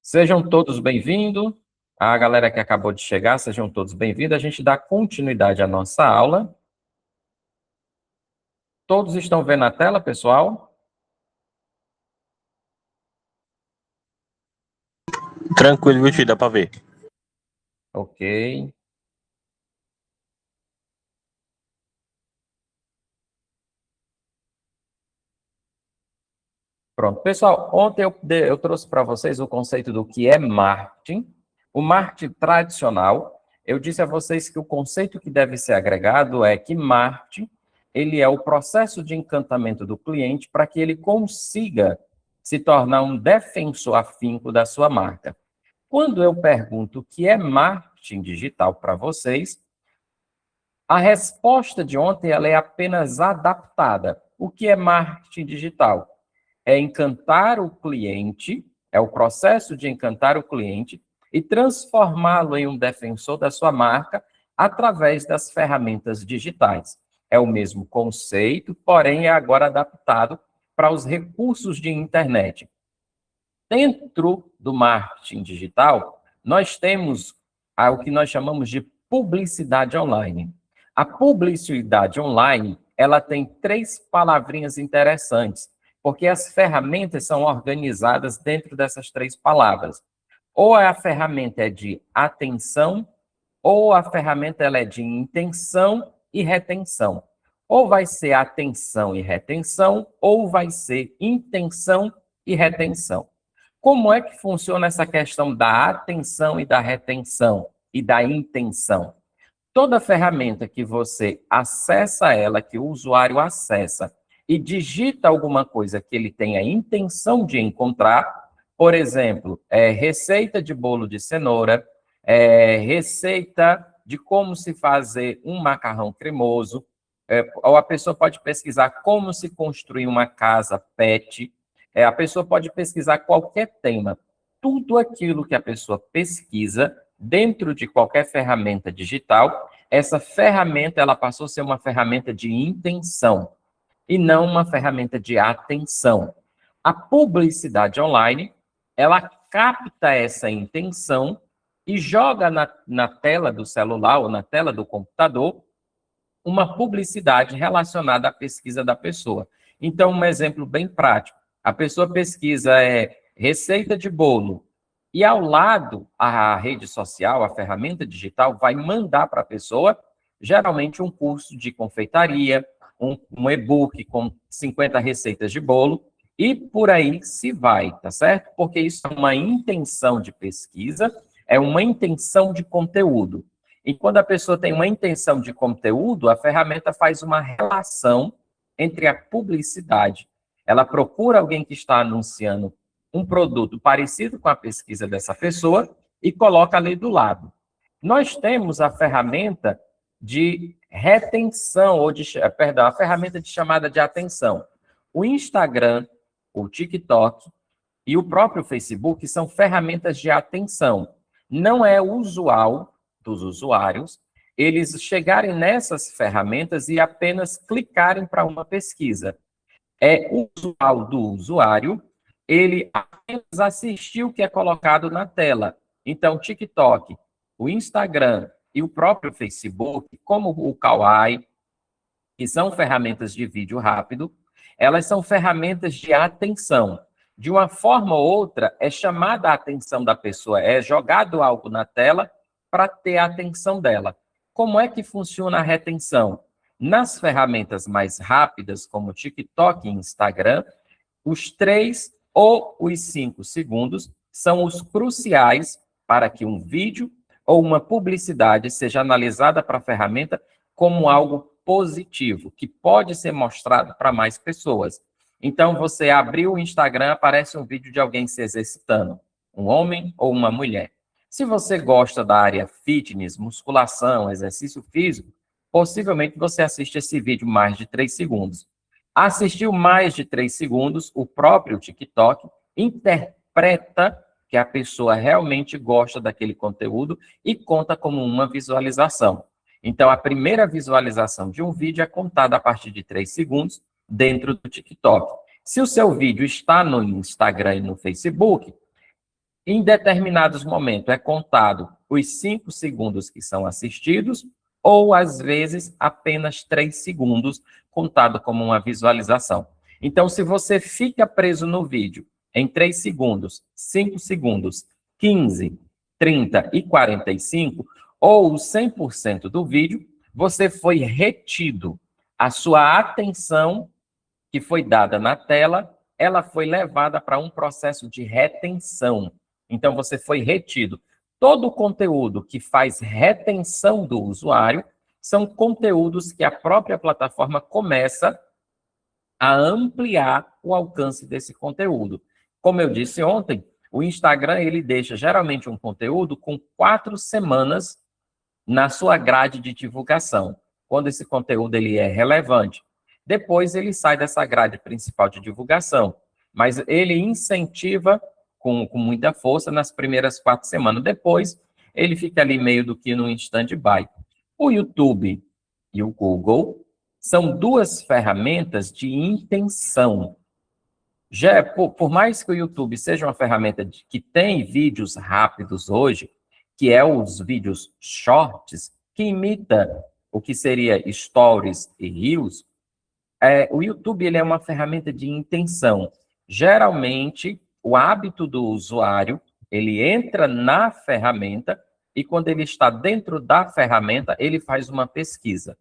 Sejam todos bem-vindos. A galera que acabou de chegar, sejam todos bem-vindos. A gente dá continuidade à nossa aula. Todos estão vendo a tela, pessoal? Tranquilo, viu, Tio? Dá pra ver. Ok. Pronto. Pessoal, ontem eu trouxe para vocês o conceito do que é marketing. O marketing tradicional, eu disse a vocês que o conceito que deve ser agregado é que marketing, ele é o processo de encantamento do cliente para que ele consiga se tornar um defensor afinco da sua marca. Quando eu pergunto o que é marketing digital para vocês, a resposta de ontem ela é apenas adaptada. O que é marketing digital? É encantar o cliente, é o processo de encantar o cliente e transformá-lo em um defensor da sua marca através das ferramentas digitais. É o mesmo conceito, porém é agora adaptado para os recursos de internet. Dentro do marketing digital, nós temos o que nós chamamos de publicidade online. A publicidade online, ela tem três palavrinhas interessantes, porque as ferramentas são organizadas dentro dessas três palavras. Ou a ferramenta é de atenção, ou a ferramenta ela é de intenção e retenção. Ou vai ser atenção e retenção, ou vai ser intenção e retenção. Como é que funciona essa questão da atenção e da retenção e da intenção? Toda ferramenta que você acessa ela, que o usuário acessa e digita alguma coisa que ele tem a intenção de encontrar, por exemplo, receita de bolo de cenoura, receita de como se fazer um macarrão cremoso, ou a pessoa pode pesquisar como se construir uma casa pet, a pessoa pode pesquisar qualquer tema. Tudo aquilo que a pessoa pesquisa dentro de qualquer ferramenta digital, essa ferramenta ela passou a ser uma ferramenta de intenção e não uma ferramenta de atenção. A publicidade online, ela capta essa intenção e joga na tela do celular ou na tela do computador uma publicidade relacionada à pesquisa da pessoa. Então, um exemplo bem prático. A pessoa pesquisa receita de bolo, e ao lado, a rede social, a ferramenta digital, vai mandar para a pessoa, geralmente, um curso de confeitaria, um e-book com 50 receitas de bolo, e por aí se vai, tá certo? Porque isso é uma intenção de pesquisa, é uma intenção de conteúdo. E quando a pessoa tem uma intenção de conteúdo, a ferramenta faz uma relação entre a publicidade. Ela procura alguém que está anunciando um produto parecido com a pesquisa dessa pessoa e coloca ali do lado. Nós temos a ferramenta de retenção, a ferramenta de chamada de atenção. O Instagram, o TikTok e o próprio Facebook são ferramentas de atenção. Não é usual dos usuários eles chegarem nessas ferramentas e apenas clicarem para uma pesquisa. É usual do usuário ele apenas assistir o que é colocado na tela. Então, o TikTok, o Instagram e o próprio Facebook, como o Kawaii, que são ferramentas de vídeo rápido, elas são ferramentas de atenção. De uma forma ou outra, é chamada a atenção da pessoa, é jogado algo na tela para ter a atenção dela. Como é que funciona a retenção? Nas ferramentas mais rápidas, como TikTok e Instagram, os 3 ou os 5 segundos são os cruciais para que um vídeo ou uma publicidade seja analisada para a ferramenta como algo positivo, que pode ser mostrado para mais pessoas. Então, você abriu o Instagram, aparece um vídeo de alguém se exercitando, um homem ou uma mulher. Se você gosta da área fitness, musculação, exercício físico, possivelmente você assiste esse vídeo mais de 3 segundos. Assistiu mais de 3 segundos, o próprio TikTok interpreta que a pessoa realmente gosta daquele conteúdo e conta como uma visualização. Então, a primeira visualização de um vídeo é contada a partir de 3 segundos dentro do TikTok. Se o seu vídeo está no Instagram e no Facebook, Em determinados momentos é contado os 5 segundos que são assistidos, ou às vezes apenas 3 segundos, contado como uma visualização. Então, se você fica preso no vídeo em 3 segundos, 5 segundos, 15, 30 e 45, ou 100% do vídeo, você foi retido. A sua atenção que foi dada na tela, ela foi levada para um processo de retenção. Então, você foi retido. Todo o conteúdo que faz retenção do usuário são conteúdos que a própria plataforma começa a ampliar o alcance desse conteúdo. Como eu disse ontem, o Instagram ele deixa geralmente um conteúdo com 4 semanas na sua grade de divulgação, quando esse conteúdo ele é relevante. Depois ele sai dessa grade principal de divulgação, mas ele incentiva com muita força nas primeiras 4 semanas. Depois ele fica ali meio do que no stand-by. O YouTube e o Google são 2 ferramentas de intenção. Já, por mais que o YouTube seja uma ferramenta que tem vídeos rápidos hoje, que é os vídeos shorts, que imita o que seria stories e reels, o YouTube ele é uma ferramenta de intenção. Geralmente, o hábito do usuário, ele entra na ferramenta e quando ele está dentro da ferramenta, ele faz uma pesquisa.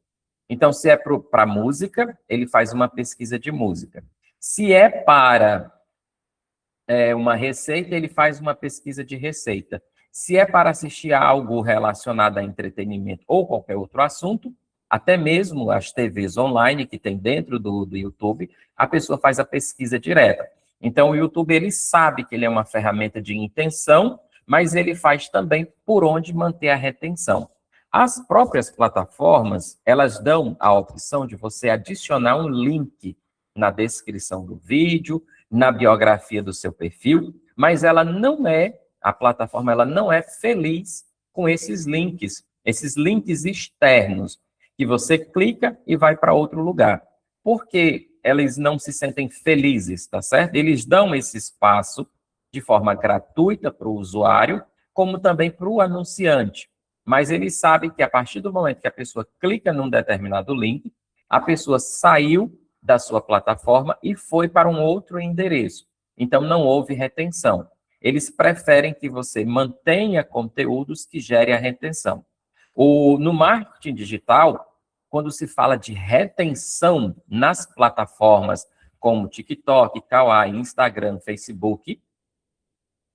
Então, se é para música, ele faz uma pesquisa de música. Se é para uma receita, ele faz uma pesquisa de receita. Se é para assistir a algo relacionado a entretenimento ou qualquer outro assunto, até mesmo as TVs online que tem dentro do YouTube, a pessoa faz a pesquisa direta. Então, o YouTube, ele sabe que ele é uma ferramenta de intenção, mas ele faz também por onde manter a retenção. As próprias plataformas, elas dão a opção de você adicionar um link na descrição do vídeo, na biografia do seu perfil, mas a plataforma ela não é feliz com esses links externos, que você clica e vai para outro lugar. Porque eles não se sentem felizes, tá certo? Eles dão esse espaço de forma gratuita para o usuário, como também para o anunciante. Mas eles sabem que a partir do momento que a pessoa clica num determinado link, a pessoa saiu da sua plataforma e foi para um outro endereço. Então, não houve retenção. Eles preferem que você mantenha conteúdos que gerem a retenção. No marketing digital, quando se fala de retenção nas plataformas como TikTok, Kawaii, Instagram, Facebook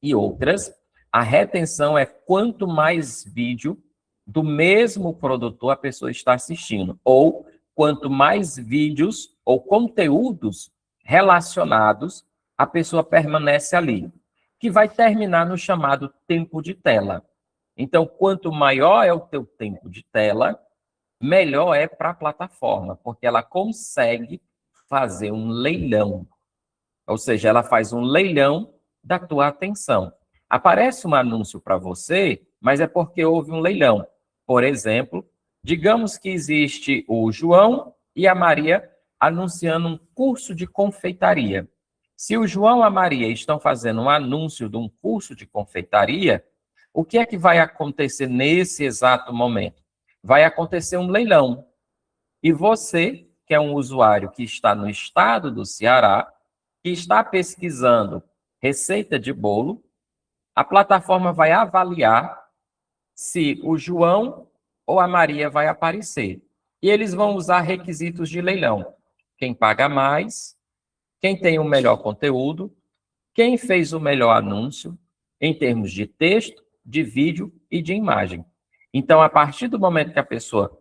e outras, a retenção é quanto mais vídeo do mesmo produtor a pessoa está assistindo, ou quanto mais vídeos ou conteúdos relacionados a pessoa permanece ali, que vai terminar no chamado tempo de tela. Então, quanto maior é o teu tempo de tela, melhor é para a plataforma, porque ela consegue fazer um leilão. Ou seja, ela faz um leilão da tua atenção. Aparece um anúncio para você, mas é porque houve um leilão. Por exemplo, digamos que existe o João e a Maria anunciando um curso de confeitaria. Se o João e a Maria estão fazendo um anúncio de um curso de confeitaria, o que é que vai acontecer nesse exato momento? Vai acontecer um leilão. E você, que é um usuário que está no estado do Ceará, que está pesquisando receita de bolo, a plataforma vai avaliar se o João ou a Maria vai aparecer. E eles vão usar requisitos de leilão. Quem paga mais, quem tem o melhor conteúdo, quem fez o melhor anúncio, em termos de texto, de vídeo e de imagem. Então, a partir do momento que a pessoa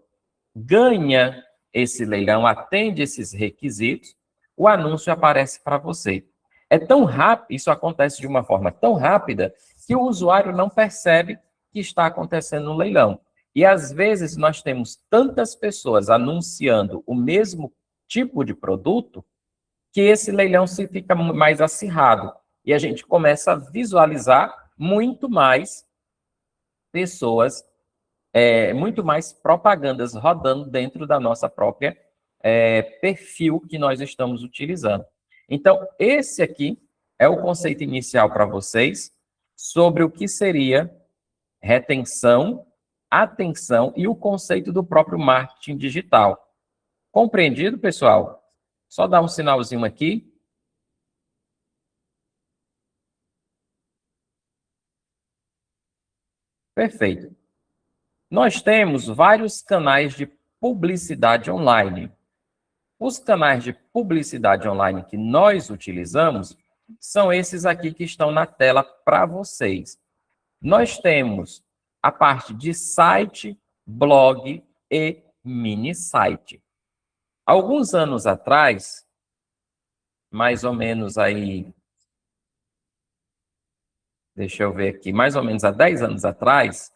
ganha esse leilão, atende esses requisitos, o anúncio aparece para você. É tão rápido, isso acontece de uma forma tão rápida, que o usuário não percebe que está acontecendo um leilão. E, às vezes, nós temos tantas pessoas anunciando o mesmo tipo de produto, que esse leilão se fica mais acirrado. E a gente começa a visualizar muito mais pessoas, muito mais propagandas rodando dentro da nossa própria perfil que nós estamos utilizando. Então, esse aqui é o conceito inicial para vocês. sobre o que seria retenção, atenção e o conceito do próprio marketing digital. Compreendido, pessoal? Só dar um sinalzinho aqui. Perfeito. Nós temos vários canais de publicidade online. Os canais de publicidade online que nós utilizamos são esses aqui que estão na tela para vocês. Nós temos a parte de site, blog e mini site. Alguns anos atrás, mais ou menos aí, deixa eu ver aqui, mais ou menos há 10 anos atrás,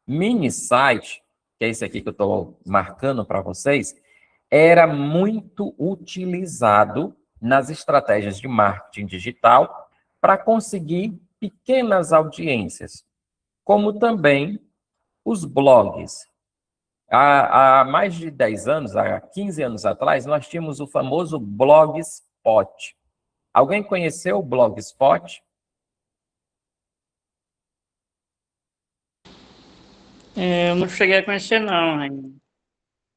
mini site, que é esse aqui que eu estou marcando para vocês, era muito utilizado nas estratégias de marketing digital para conseguir pequenas audiências, como também os blogs. Há mais de 10 anos, há 15 anos atrás, nós tínhamos o famoso Blogspot. Alguém conheceu o Blogspot? Eu não cheguei a conhecer, não, Rainha.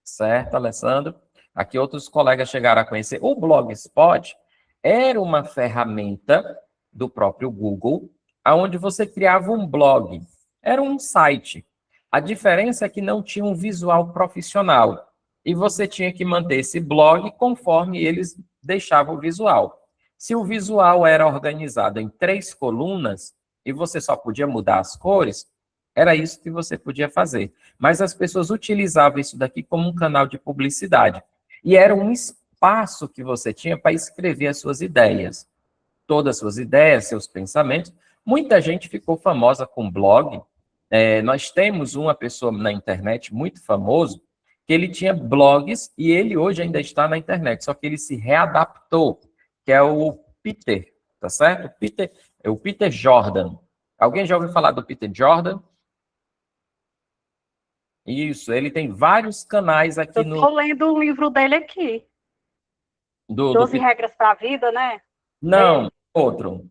Certo, Alessandro? Aqui outros colegas chegaram a conhecer. O Blogspot era uma ferramenta do próprio Google, onde você criava um blog. Era um site. A diferença é que não tinha um visual profissional. E você tinha que manter esse blog conforme eles deixavam o visual. Se o visual era organizado em 3 colunas e você só podia mudar as cores, era isso que você podia fazer. Mas as pessoas utilizavam isso daqui como um canal de publicidade. E era um espaço que você tinha para escrever as suas ideias. Todas as suas ideias, seus pensamentos. Muita gente ficou famosa com blog. Nós temos uma pessoa na internet muito famoso, que ele tinha blogs e ele hoje ainda está na internet, só que ele se readaptou, que é o Peter, tá certo? O Peter Jordan. Alguém já ouviu falar do Peter Jordan? Isso, ele tem vários canais aqui Eu no tô lendo o livro dele aqui. do 12 regras para a vida, né? Não, outro.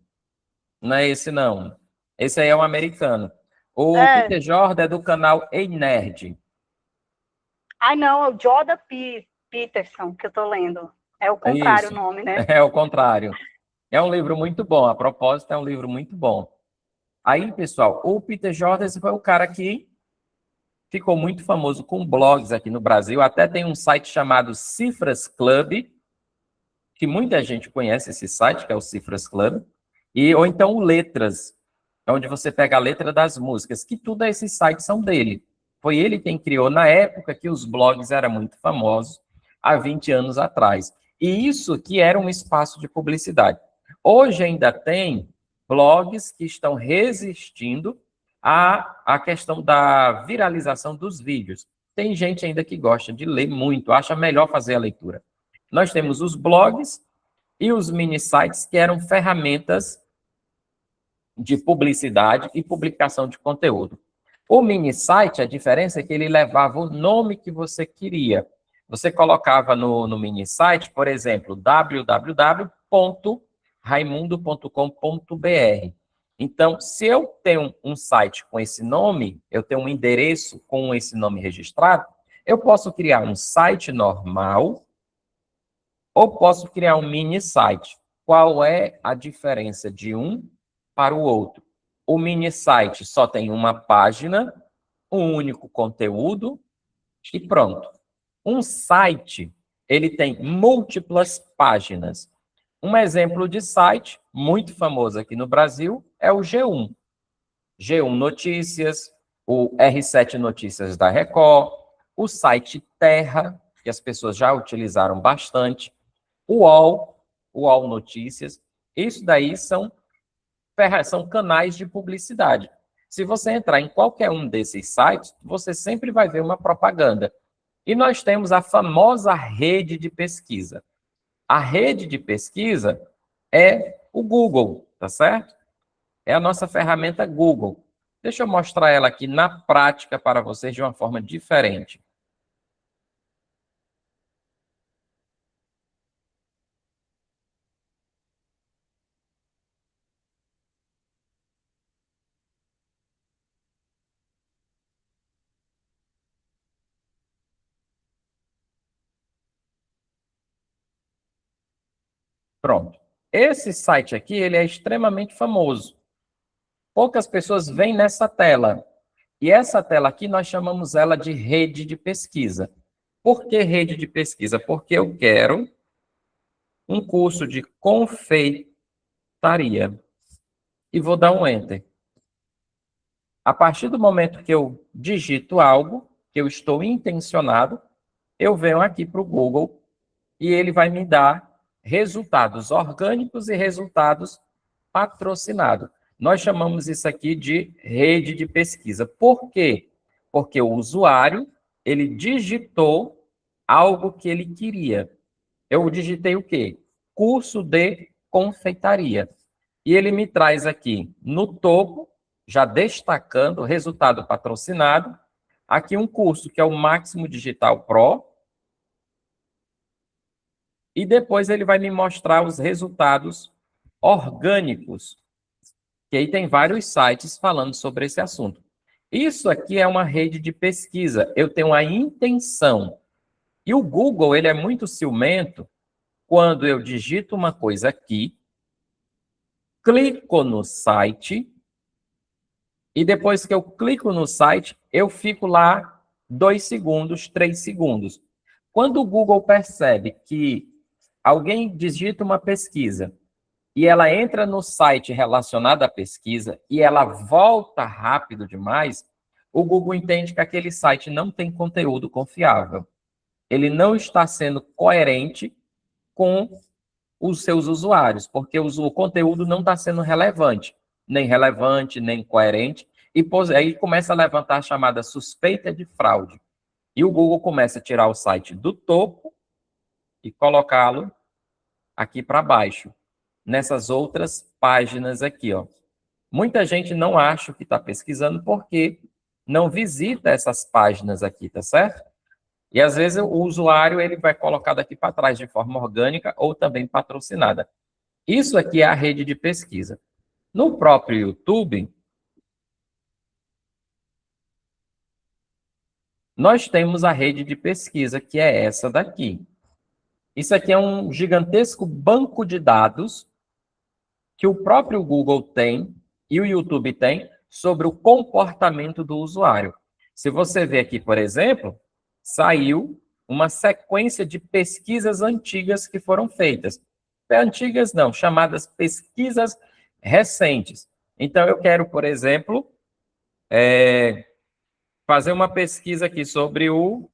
Não é esse não. Esse aí é um americano. O É. Peter Jordan é do canal Ei Nerd. Ai, não, é o Jordan Peterson que eu tô lendo. É o contrário o Isso. nome, né? É o contrário. É um livro muito bom. A propósito, é um livro muito bom. Aí, pessoal, o Peter Jordan esse foi o cara que ficou muito famoso com blogs aqui no Brasil. Até tem um site chamado Cifras Club, que muita gente conhece esse site, que é o Cifras Club, ou então o Letras, onde você pega a letra das músicas, que tudo esses sites são dele. Foi ele quem criou na época que os blogs eram muito famosos, há 20 anos atrás. E isso que era um espaço de publicidade. Hoje ainda tem blogs que estão resistindo à questão da viralização dos vídeos. Tem gente ainda que gosta de ler muito, acha melhor fazer a leitura. Nós temos os blogs e os mini sites, que eram ferramentas de publicidade e publicação de conteúdo. O mini site, a diferença é que ele levava o nome que você queria. Você colocava no mini site, por exemplo, www.raimundo.com.br. Então, se eu tenho um site com esse nome, eu tenho um endereço com esse nome registrado, eu posso criar um site normal ou posso criar um mini site. Qual é a diferença de um para o outro? O mini site só tem uma página, um único conteúdo e pronto. Um site, ele tem múltiplas páginas. Um exemplo de site muito famoso aqui no Brasil é o G1. G1 Notícias, o R7 Notícias da Record, o site Terra, que as pessoas já utilizaram bastante, o UOL Notícias. Isso daí são canais de publicidade. Se você entrar em qualquer um desses sites, você sempre vai ver uma propaganda. E nós temos a famosa rede de pesquisa. A rede de pesquisa é o Google, tá certo? É a nossa ferramenta Google. Deixa eu mostrar ela aqui na prática para vocês de uma forma diferente. Pronto. Esse site aqui, ele é extremamente famoso. Poucas pessoas veem nessa tela. E essa tela aqui, nós chamamos ela de rede de pesquisa. Por que rede de pesquisa? Porque eu quero um curso de confeitaria. E vou dar um Enter. A partir do momento que eu digito algo, que eu estou intencionado, eu venho aqui para o Google e ele vai me dar resultados orgânicos e resultados patrocinados. Nós chamamos isso aqui de rede de pesquisa. Por quê? Porque o usuário, ele digitou algo que ele queria. Eu digitei o quê? Curso de confeitaria. E ele me traz aqui no topo, já destacando o resultado patrocinado, aqui um curso que é o Máximo Digital Pro, e depois ele vai me mostrar os resultados orgânicos, que aí tem vários sites falando sobre esse assunto. Isso aqui é uma rede de pesquisa, eu tenho a intenção. E o Google, ele é muito ciumento quando eu digito uma coisa aqui, clico no site, e depois que eu clico no site, eu fico lá 2 segundos, 3 segundos. Quando o Google percebe que alguém digita uma pesquisa e ela entra no site relacionado à pesquisa e ela volta rápido demais, o Google entende que aquele site não tem conteúdo confiável. Ele não está sendo coerente com os seus usuários, porque o conteúdo não está sendo relevante, nem coerente, e aí começa a levantar a chamada suspeita de fraude. E o Google começa a tirar o site do topo e colocá-lo aqui para baixo, nessas outras páginas aqui, ó. Muita gente não acha que está pesquisando porque não visita essas páginas aqui, tá certo? E às vezes o usuário ele vai colocar daqui para trás de forma orgânica ou também patrocinada. Isso aqui é a rede de pesquisa. No próprio YouTube, nós temos a rede de pesquisa, que é essa daqui. Isso aqui é um gigantesco banco de dados que o próprio Google tem e o YouTube tem sobre o comportamento do usuário. Se você ver aqui, por exemplo, saiu uma sequência de pesquisas antigas que foram feitas. Antigas não, chamadas pesquisas recentes. Então, eu quero, por exemplo, fazer uma pesquisa aqui sobre o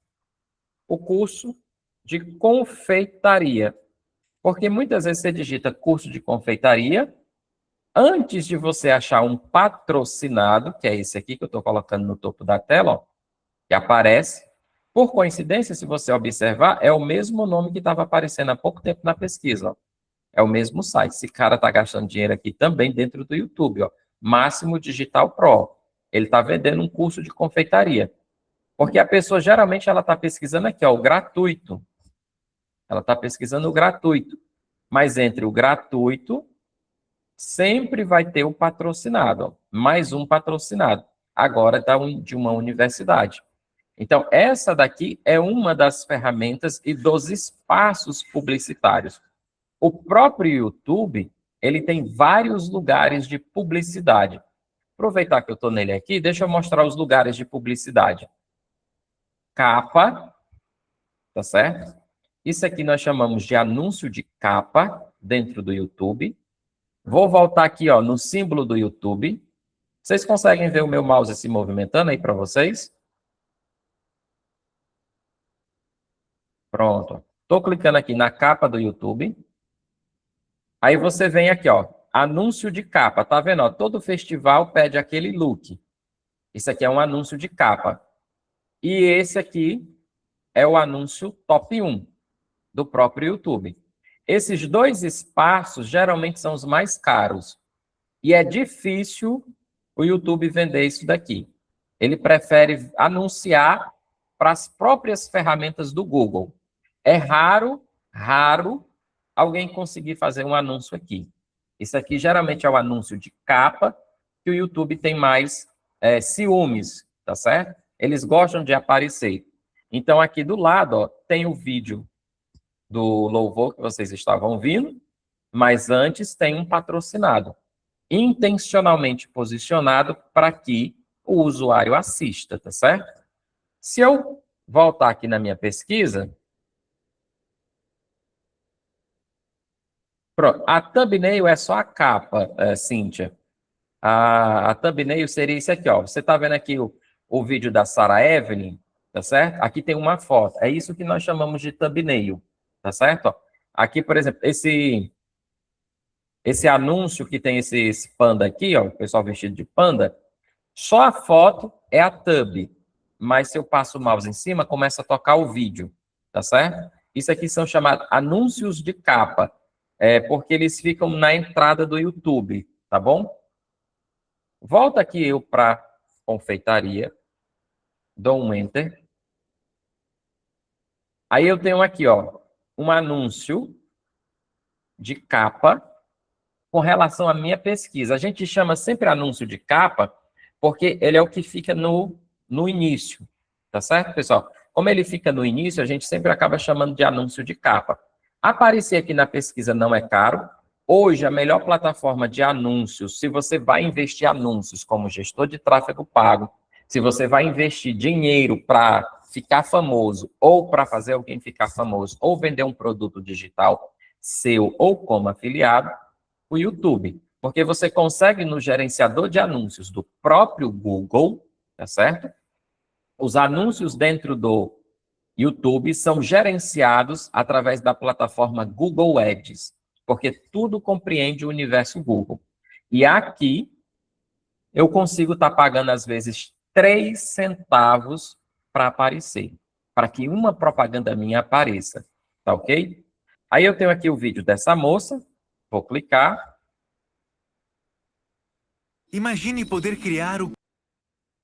curso de confeitaria. Porque muitas vezes você digita curso de confeitaria, antes de você achar um patrocinado, que é esse aqui que eu estou colocando no topo da tela, ó, que aparece. Por coincidência, se você observar, é o mesmo nome que estava aparecendo há pouco tempo na pesquisa. Ó. É o mesmo site. Esse cara está gastando dinheiro aqui também dentro do YouTube. Ó. Máximo Digital Pro. Ele está vendendo um curso de confeitaria. Porque a pessoa, geralmente, ela está pesquisando aqui, ó, o gratuito. Ela está pesquisando o gratuito. Mas entre o gratuito, sempre vai ter o patrocinado. Ó. Mais um patrocinado. Agora de uma universidade. Então, essa daqui é uma das ferramentas e dos espaços publicitários. O próprio YouTube, ele tem vários lugares de publicidade. Aproveitar que eu estou nele aqui, deixa eu mostrar os lugares de publicidade. Capa, tá certo? Isso aqui nós chamamos de anúncio de capa dentro do YouTube. Vou voltar aqui, ó, no símbolo do YouTube. Vocês conseguem ver o meu mouse se movimentando aí para vocês? Pronto. Estou clicando aqui na capa do YouTube. Aí você vem aqui, ó, anúncio de capa. Tá vendo? Ó, todo festival pede aquele look. Isso aqui é um anúncio de capa. E esse aqui é o anúncio top 1 do próprio YouTube. Esses dois espaços geralmente são os mais caros. E é difícil o YouTube vender isso daqui. Ele prefere anunciar para as próprias ferramentas do Google. É raro alguém conseguir fazer um anúncio aqui. Isso aqui geralmente é o anúncio de capa, que o YouTube tem mais ciúmes, tá certo? Eles gostam de aparecer. Então, aqui do lado, ó, tem o vídeo do louvor que vocês estavam ouvindo, mas antes tem um patrocinado, intencionalmente posicionado para que o usuário assista, tá certo? Se eu voltar aqui na minha pesquisa, pronto, a thumbnail é só a capa, Cíntia. A thumbnail seria isso aqui, ó. Você está vendo aqui o vídeo da Sarah Evelyn, tá certo? Aqui tem uma foto. É isso que nós chamamos de thumbnail, tá certo? Ó, aqui, por exemplo, esse anúncio que tem esse panda aqui, ó, o pessoal vestido de panda, só a foto é a thumb, mas se eu passo o mouse em cima, começa a tocar o vídeo, tá certo? Isso aqui são chamados anúncios de capa, porque eles ficam na entrada do YouTube, tá bom? Volta aqui eu para confeitaria, dou um Enter. Aí eu tenho aqui, ó, um anúncio de capa com relação à minha pesquisa. A gente chama sempre anúncio de capa porque ele é o que fica no início, tá certo, pessoal? Como ele fica no início, a gente sempre acaba chamando de anúncio de capa. Aparecer aqui na pesquisa não é caro. Hoje, a melhor plataforma de anúncios, se você vai investir anúncios como gestor de tráfego pago, se você vai investir dinheiro para ficar famoso, ou para fazer alguém ficar famoso, ou vender um produto digital seu ou como afiliado, o YouTube. Porque você consegue no gerenciador de anúncios do próprio Google, tá certo? Os anúncios dentro do YouTube são gerenciados através da plataforma Google Ads, porque tudo compreende o universo Google. E aqui eu consigo estar pagando, às vezes, 3 centavos para aparecer, para que uma propaganda minha apareça, tá ok? Aí eu tenho aqui o vídeo dessa moça, vou clicar. Imagine poder criar o...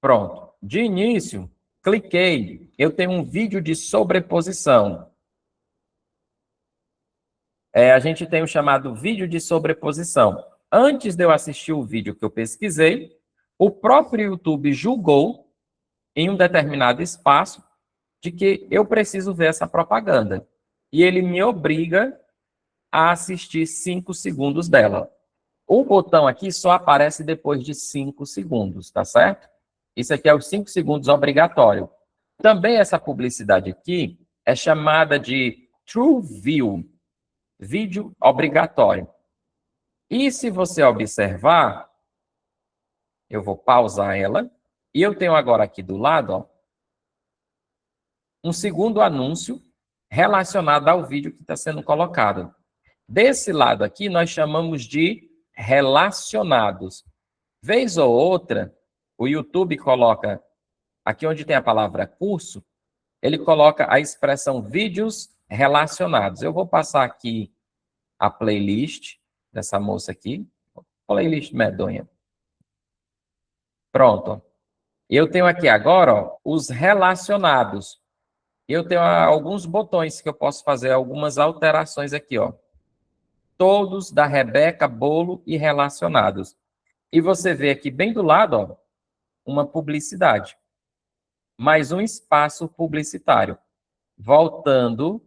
Pronto. De início, cliquei, eu tenho um vídeo de sobreposição. A gente tem o chamado vídeo de sobreposição. Antes de eu assistir o vídeo que eu pesquisei, o próprio YouTube julgou, em um determinado espaço, de que eu preciso ver essa propaganda. E ele me obriga a assistir 5 segundos dela. O botão aqui só aparece depois de 5 segundos, tá certo? Isso aqui é os 5 segundos obrigatório. Também essa publicidade aqui é chamada de True View, vídeo obrigatório. E se você observar, eu vou pausar ela, e eu tenho agora aqui do lado, ó, um segundo anúncio relacionado ao vídeo que está sendo colocado. Desse lado aqui, nós chamamos de relacionados. Vez ou outra, o YouTube coloca, aqui onde tem a palavra curso, ele coloca a expressão vídeos relacionados. Eu vou passar aqui a playlist dessa moça aqui, playlist medonha. Pronto. Eu tenho aqui agora, ó, os relacionados. Eu tenho alguns botões que eu posso fazer algumas alterações aqui, ó. Todos da Rebeca Bolo e relacionados. E você vê aqui bem do lado, ó, uma publicidade. Mais um espaço publicitário. Voltando,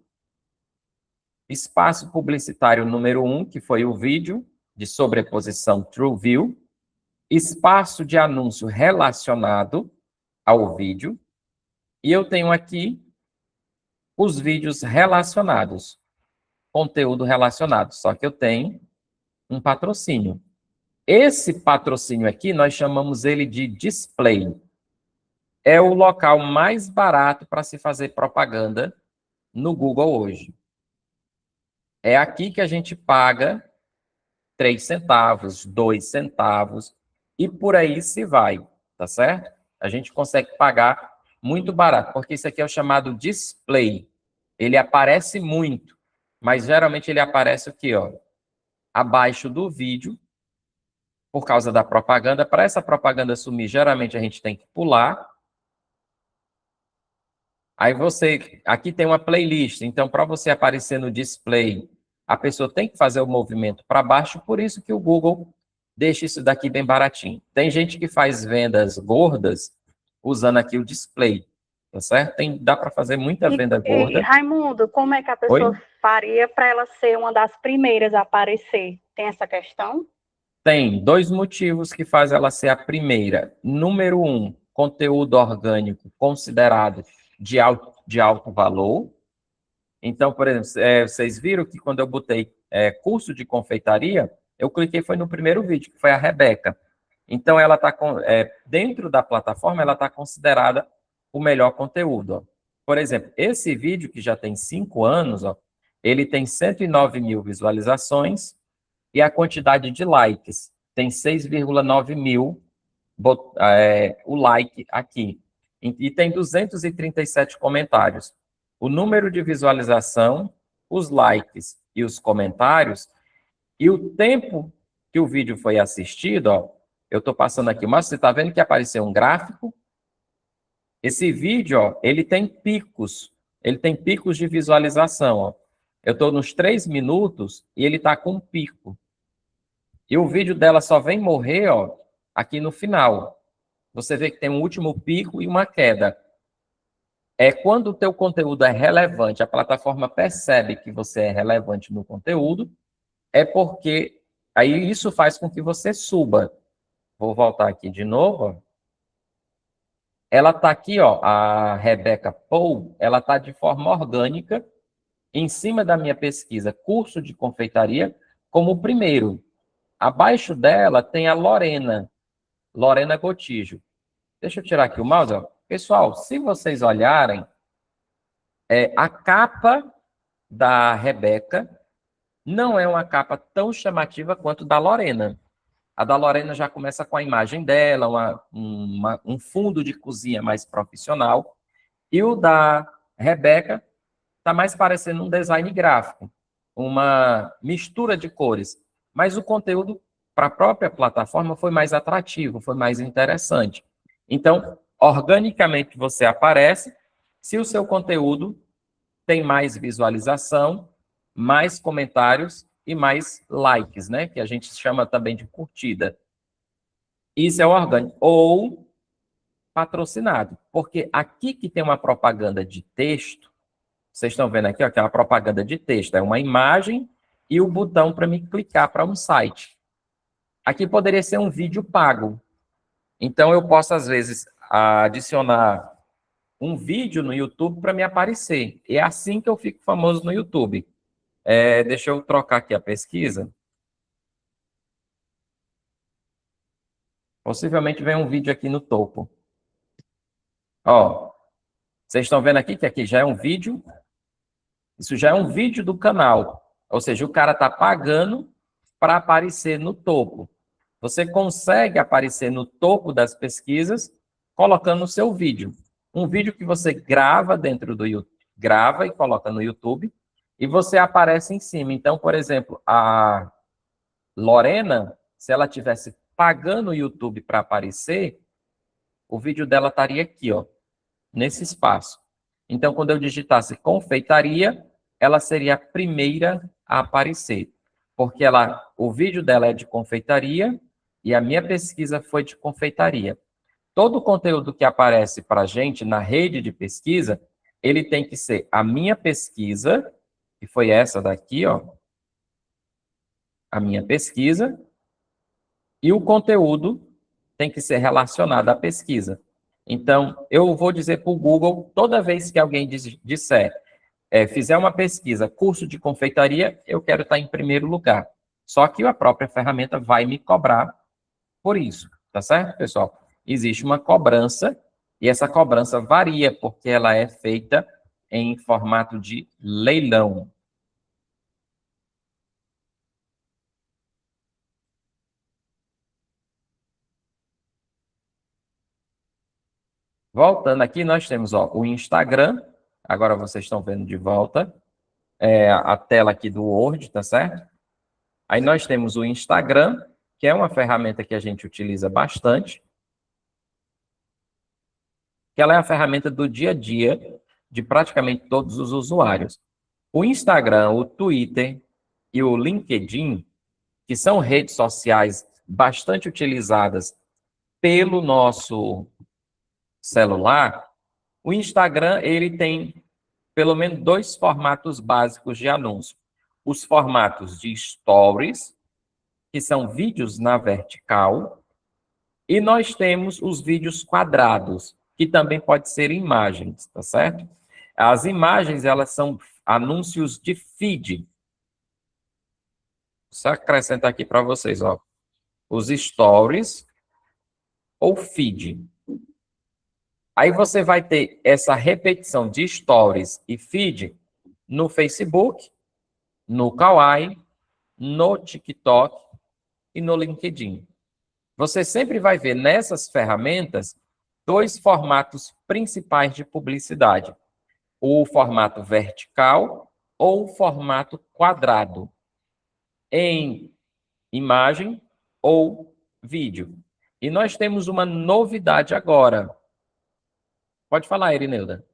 espaço publicitário número 1, que foi o vídeo de sobreposição TrueView. Espaço de anúncio relacionado ao vídeo. E eu tenho aqui os vídeos relacionados. Conteúdo relacionado. Só que eu tenho um patrocínio. Esse patrocínio aqui, nós chamamos ele de display. É o local mais barato para se fazer propaganda no Google hoje. É aqui que a gente paga 3 centavos, 2 centavos, e por aí se vai, tá certo? A gente consegue pagar muito barato, porque isso aqui é o chamado display. Ele aparece muito, mas geralmente ele aparece aqui, ó, abaixo do vídeo, por causa da propaganda. Para essa propaganda sumir, geralmente a gente tem que pular. Aí você, aqui tem uma playlist, então para você aparecer no display, a pessoa tem que fazer o movimento para baixo, por isso que o Google deixa isso daqui bem baratinho. Tem gente que faz vendas gordas usando aqui o display, tá certo? Dá para fazer muita venda gorda. Raimundo, como é que a pessoa faria para ela ser uma das primeiras a aparecer? Tem essa questão? Tem 2 motivos que fazem ela ser a primeira. Número 1, conteúdo orgânico considerado de alto valor. Então, por exemplo, vocês viram que quando eu botei curso de confeitaria, eu cliquei foi no primeiro vídeo, que foi a Rebeca. Então, ela está dentro da plataforma, ela está considerada o melhor conteúdo. Ó. Por exemplo, esse vídeo que já tem 5 anos, ó, ele tem 109 mil visualizações e a quantidade de likes tem 6,9 mil o like aqui. E tem 237 comentários. O número de visualização, os likes e os comentários, e o tempo que o vídeo foi assistido, ó, eu estou passando aqui, mas você está vendo que apareceu um gráfico? Esse vídeo, ó, ele tem picos de visualização. Ó. Eu estou nos 3 minutos e ele está com um pico. E o vídeo dela só vem morrer, ó, aqui no final. Você vê que tem um último pico e uma queda. Quando o teu conteúdo é relevante, a plataforma percebe que você é relevante no conteúdo, é porque aí isso faz com que você suba. Vou voltar aqui de novo. Ó. Ela está aqui, ó, a Rebeca Paul, ela está de forma orgânica, em cima da minha pesquisa, curso de confeitaria, como primeiro. Abaixo dela tem a Lorena Gotijo. Deixa eu tirar aqui o mouse. Ó. Pessoal, se vocês olharem, a capa da Rebeca não é uma capa tão chamativa quanto da Lorena. A da Lorena já começa com a imagem dela, um fundo de cozinha mais profissional. E o da Rebeca está mais parecendo um design gráfico, uma mistura de cores. Mas o conteúdo para a própria plataforma foi mais atrativo, foi mais interessante. Então, organicamente você aparece se o seu conteúdo tem mais visualização, mais comentários e mais likes, né? Que a gente chama também de curtida. Isso é o orgânico. Ou patrocinado. Porque aqui que tem uma propaganda de texto, vocês estão vendo aqui, ó, que é uma propaganda de texto. É uma imagem e o botão para me clicar para um site. Aqui poderia ser um vídeo pago. Então, eu posso, às vezes, adicionar um vídeo no YouTube para me aparecer. E é assim que eu fico famoso no YouTube. Deixa eu trocar aqui a pesquisa. Possivelmente vem um vídeo aqui no topo. Ó, vocês estão vendo aqui que aqui já é um vídeo. Isso já é um vídeo do canal. Ou seja, o cara está pagando para aparecer no topo. Você consegue aparecer no topo das pesquisas colocando o seu vídeo. Um vídeo que você grava dentro do YouTube, grava e coloca no YouTube, e você aparece em cima. Então, por exemplo, a Lorena, se ela tivesse pagando o YouTube para aparecer, o vídeo dela estaria aqui, ó, nesse espaço. Então, quando eu digitasse confeitaria, ela seria a primeira a aparecer, porque o vídeo dela é de confeitaria e a minha pesquisa foi de confeitaria. Todo o conteúdo que aparece para a gente na rede de pesquisa, ele tem que ser a minha pesquisa, que foi essa daqui, ó, a minha pesquisa, e o conteúdo tem que ser relacionado à pesquisa. Então, eu vou dizer para o Google, toda vez que alguém disser, fizer uma pesquisa, curso de confeitaria, eu quero estar em primeiro lugar. Só que a própria ferramenta vai me cobrar por isso, tá certo, pessoal? Existe uma cobrança, e essa cobrança varia, porque ela é feita em formato de leilão. Voltando aqui, nós temos ó, o Instagram, agora vocês estão vendo de volta, a tela aqui do Word, tá certo? Aí nós temos o Instagram, que é uma ferramenta que a gente utiliza bastante, que ela é a ferramenta do dia a dia de praticamente todos os usuários. O Instagram, o Twitter e o LinkedIn, que são redes sociais bastante utilizadas pelo nosso celular, o Instagram, ele tem pelo menos 2 formatos básicos de anúncio. Os formatos de stories, que são vídeos na vertical, e nós temos os vídeos quadrados, que também pode ser imagens, tá certo? As imagens, elas são anúncios de feed. Só acrescentar aqui para vocês, ó. Os stories ou feed. Aí você vai ter essa repetição de stories e feed no Facebook, no Kawaii, no TikTok e no LinkedIn. Você sempre vai ver nessas ferramentas 2 formatos principais de publicidade. O formato vertical ou o formato quadrado, em imagem ou vídeo. E nós temos uma novidade agora. Pode falar, Irineuda.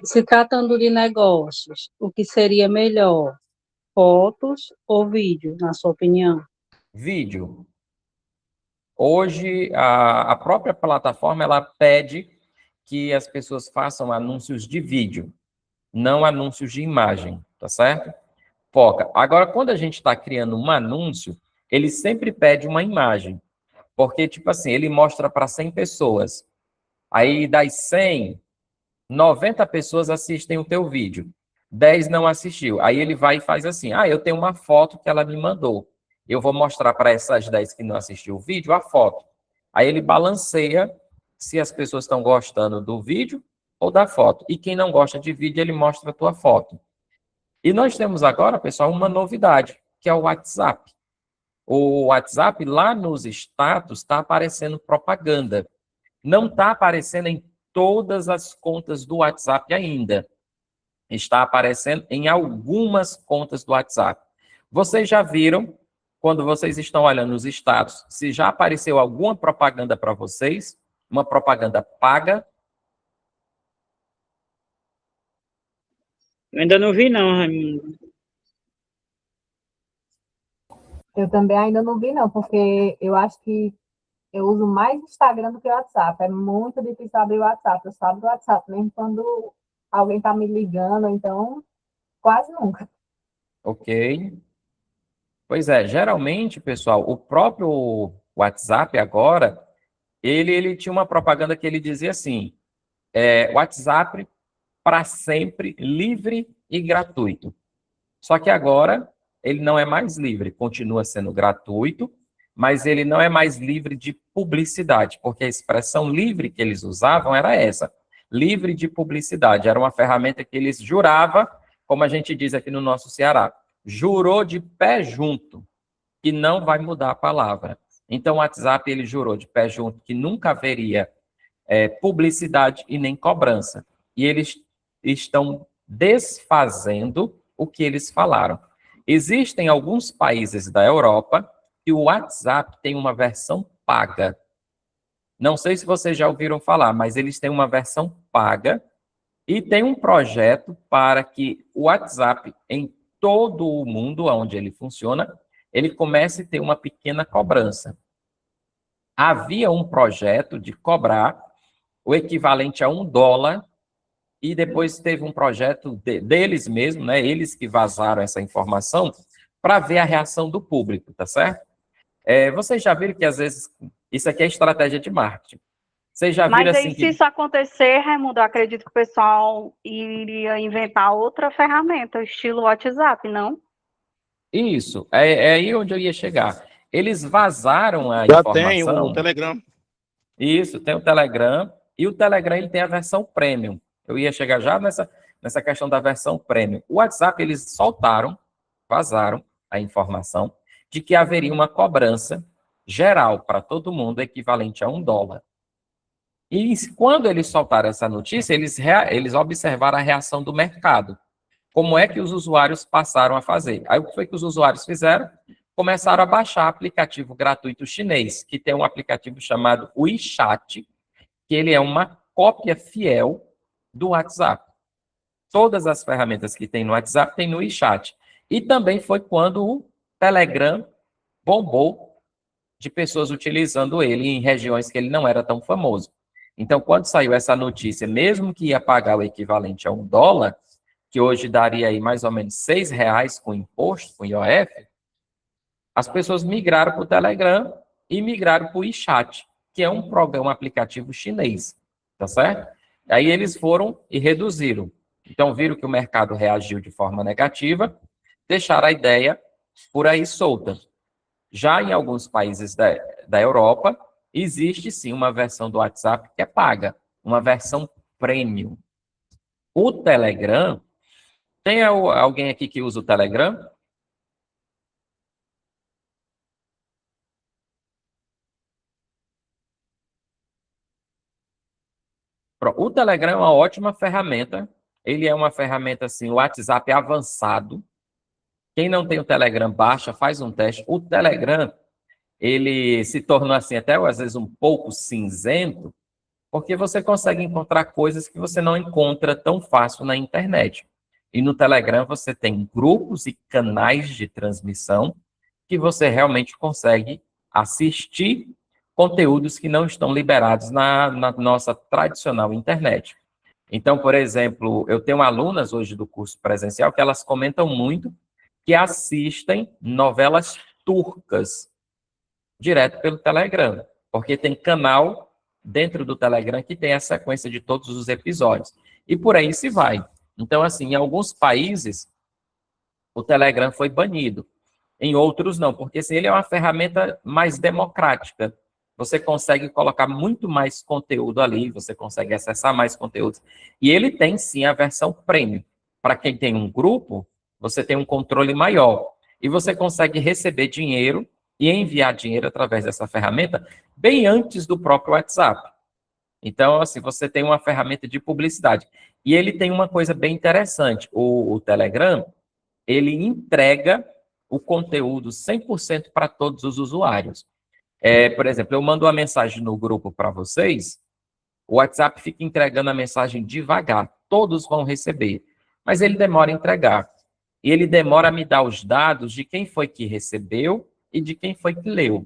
Se tratando de negócios, o que seria melhor? Fotos ou vídeo, na sua opinião? Vídeo. Hoje, a própria plataforma, ela pede que as pessoas façam anúncios de vídeo, não anúncios de imagem, tá certo? Foca. Agora, quando a gente está criando um anúncio, ele sempre pede uma imagem, porque, tipo assim, ele mostra para 100 pessoas. Aí, das 100, 90 pessoas assistem o teu vídeo, 10 não assistiu. Aí ele vai e faz assim, eu tenho uma foto que ela me mandou. Eu vou mostrar para essas 10 que não assistiu o vídeo a foto. Aí ele balanceia se as pessoas estão gostando do vídeo ou da foto. E quem não gosta de vídeo, ele mostra a tua foto. E nós temos agora, pessoal, uma novidade, que é o WhatsApp. O WhatsApp, lá nos status, está aparecendo propaganda. Não está aparecendo em todas as contas do WhatsApp ainda. Está aparecendo em algumas contas do WhatsApp. Vocês já viram, quando vocês estão olhando os status, se já apareceu alguma propaganda para vocês? Uma propaganda paga? Eu ainda não vi, não, Raimundo. Eu também ainda não vi, não, porque eu acho que eu uso mais Instagram do que o WhatsApp. É muito difícil abrir o WhatsApp. Eu só abro o WhatsApp mesmo quando alguém está me ligando, então quase nunca. Ok. Pois é, geralmente, pessoal, o próprio WhatsApp agora, ele tinha uma propaganda que ele dizia assim, WhatsApp para sempre, livre e gratuito. Só que agora ele não é mais livre, continua sendo gratuito, mas ele não é mais livre de publicidade, porque a expressão livre que eles usavam era essa, livre de publicidade. Era uma ferramenta que eles juravam, como a gente diz aqui no nosso Ceará, jurou de pé junto, que não vai mudar a palavra. Então, o WhatsApp, ele jurou de pé junto que nunca haveria publicidade e nem cobrança. E eles estão desfazendo o que eles falaram. Existem alguns países da Europa que o WhatsApp tem uma versão paga. Não sei se vocês já ouviram falar, mas eles têm uma versão paga e tem um projeto para que o WhatsApp, em todo o mundo onde ele funciona, ele comece a ter uma pequena cobrança. Havia um projeto de cobrar o equivalente a $1, e depois teve um projeto deles mesmos, né, eles que vazaram essa informação, para ver a reação do público, tá certo? Vocês já viram que, às vezes, isso aqui é estratégia de marketing. Vocês já viram Mas aí, assim se que... isso acontecer, Raimundo, eu acredito que o pessoal iria inventar outra ferramenta, estilo WhatsApp, não? Isso, é aí onde eu ia chegar. Eles vazaram a Já informação. tem o Telegram. Isso, tem o Telegram, e o Telegram ele tem a versão Premium. Eu ia chegar já nessa questão da versão Premium. O WhatsApp, eles vazaram a informação de que haveria uma cobrança geral para todo mundo equivalente a $1. E quando eles soltaram essa notícia, eles observaram a reação do mercado. Como é que os usuários passaram a fazer? Aí o que foi que os usuários fizeram? Começaram a baixar aplicativo gratuito chinês, que tem um aplicativo chamado WeChat, que ele é uma cópia fiel do WhatsApp. Todas as ferramentas que tem no WhatsApp tem no WeChat. E também foi quando o Telegram bombou de pessoas utilizando ele em regiões que ele não era tão famoso. Então, quando saiu essa notícia, mesmo que ia pagar o equivalente a $1, que hoje daria aí mais ou menos R$ 6 com imposto, com IOF, as pessoas migraram para o Telegram e migraram para o WeChat, que é um programa, um aplicativo chinês, tá certo? Aí eles foram e reduziram. Então, viram que o mercado reagiu de forma negativa, deixaram a ideia por aí solta. Já em alguns países da Europa, existe sim uma versão do WhatsApp que é paga, uma versão premium. O Telegram, tem alguém aqui que usa o Telegram? O Telegram é uma ótima ferramenta. Ele é uma ferramenta, assim, o WhatsApp avançado. Quem não tem o Telegram, baixa, faz um teste. O Telegram, ele se tornou, assim, até às vezes um pouco cinzento, porque você consegue encontrar coisas que você não encontra tão fácil na internet. E no Telegram você tem grupos e canais de transmissão que você realmente consegue assistir conteúdos que não estão liberados na nossa tradicional internet. Então, por exemplo, eu tenho alunas hoje do curso presencial que elas comentam muito que assistem novelas turcas direto pelo Telegram, porque tem canal dentro do Telegram que tem a sequência de todos os episódios. E por aí se vai. Então, assim, em alguns países, o Telegram foi banido. Em outros, não, porque assim, ele é uma ferramenta mais democrática. Você consegue colocar muito mais conteúdo ali, você consegue acessar mais conteúdos. E ele tem, sim, a versão premium. Para quem tem um grupo, você tem um controle maior. E você consegue receber dinheiro e enviar dinheiro através dessa ferramenta bem antes do próprio WhatsApp. Então, assim, você tem uma ferramenta de publicidade. E ele tem uma coisa bem interessante. O Telegram, ele entrega o conteúdo 100% para todos os usuários. Por exemplo, eu mando uma mensagem no grupo para vocês, o WhatsApp fica entregando a mensagem devagar, todos vão receber, mas ele demora a entregar. E ele demora a me dar os dados de quem foi que recebeu e de quem foi que leu.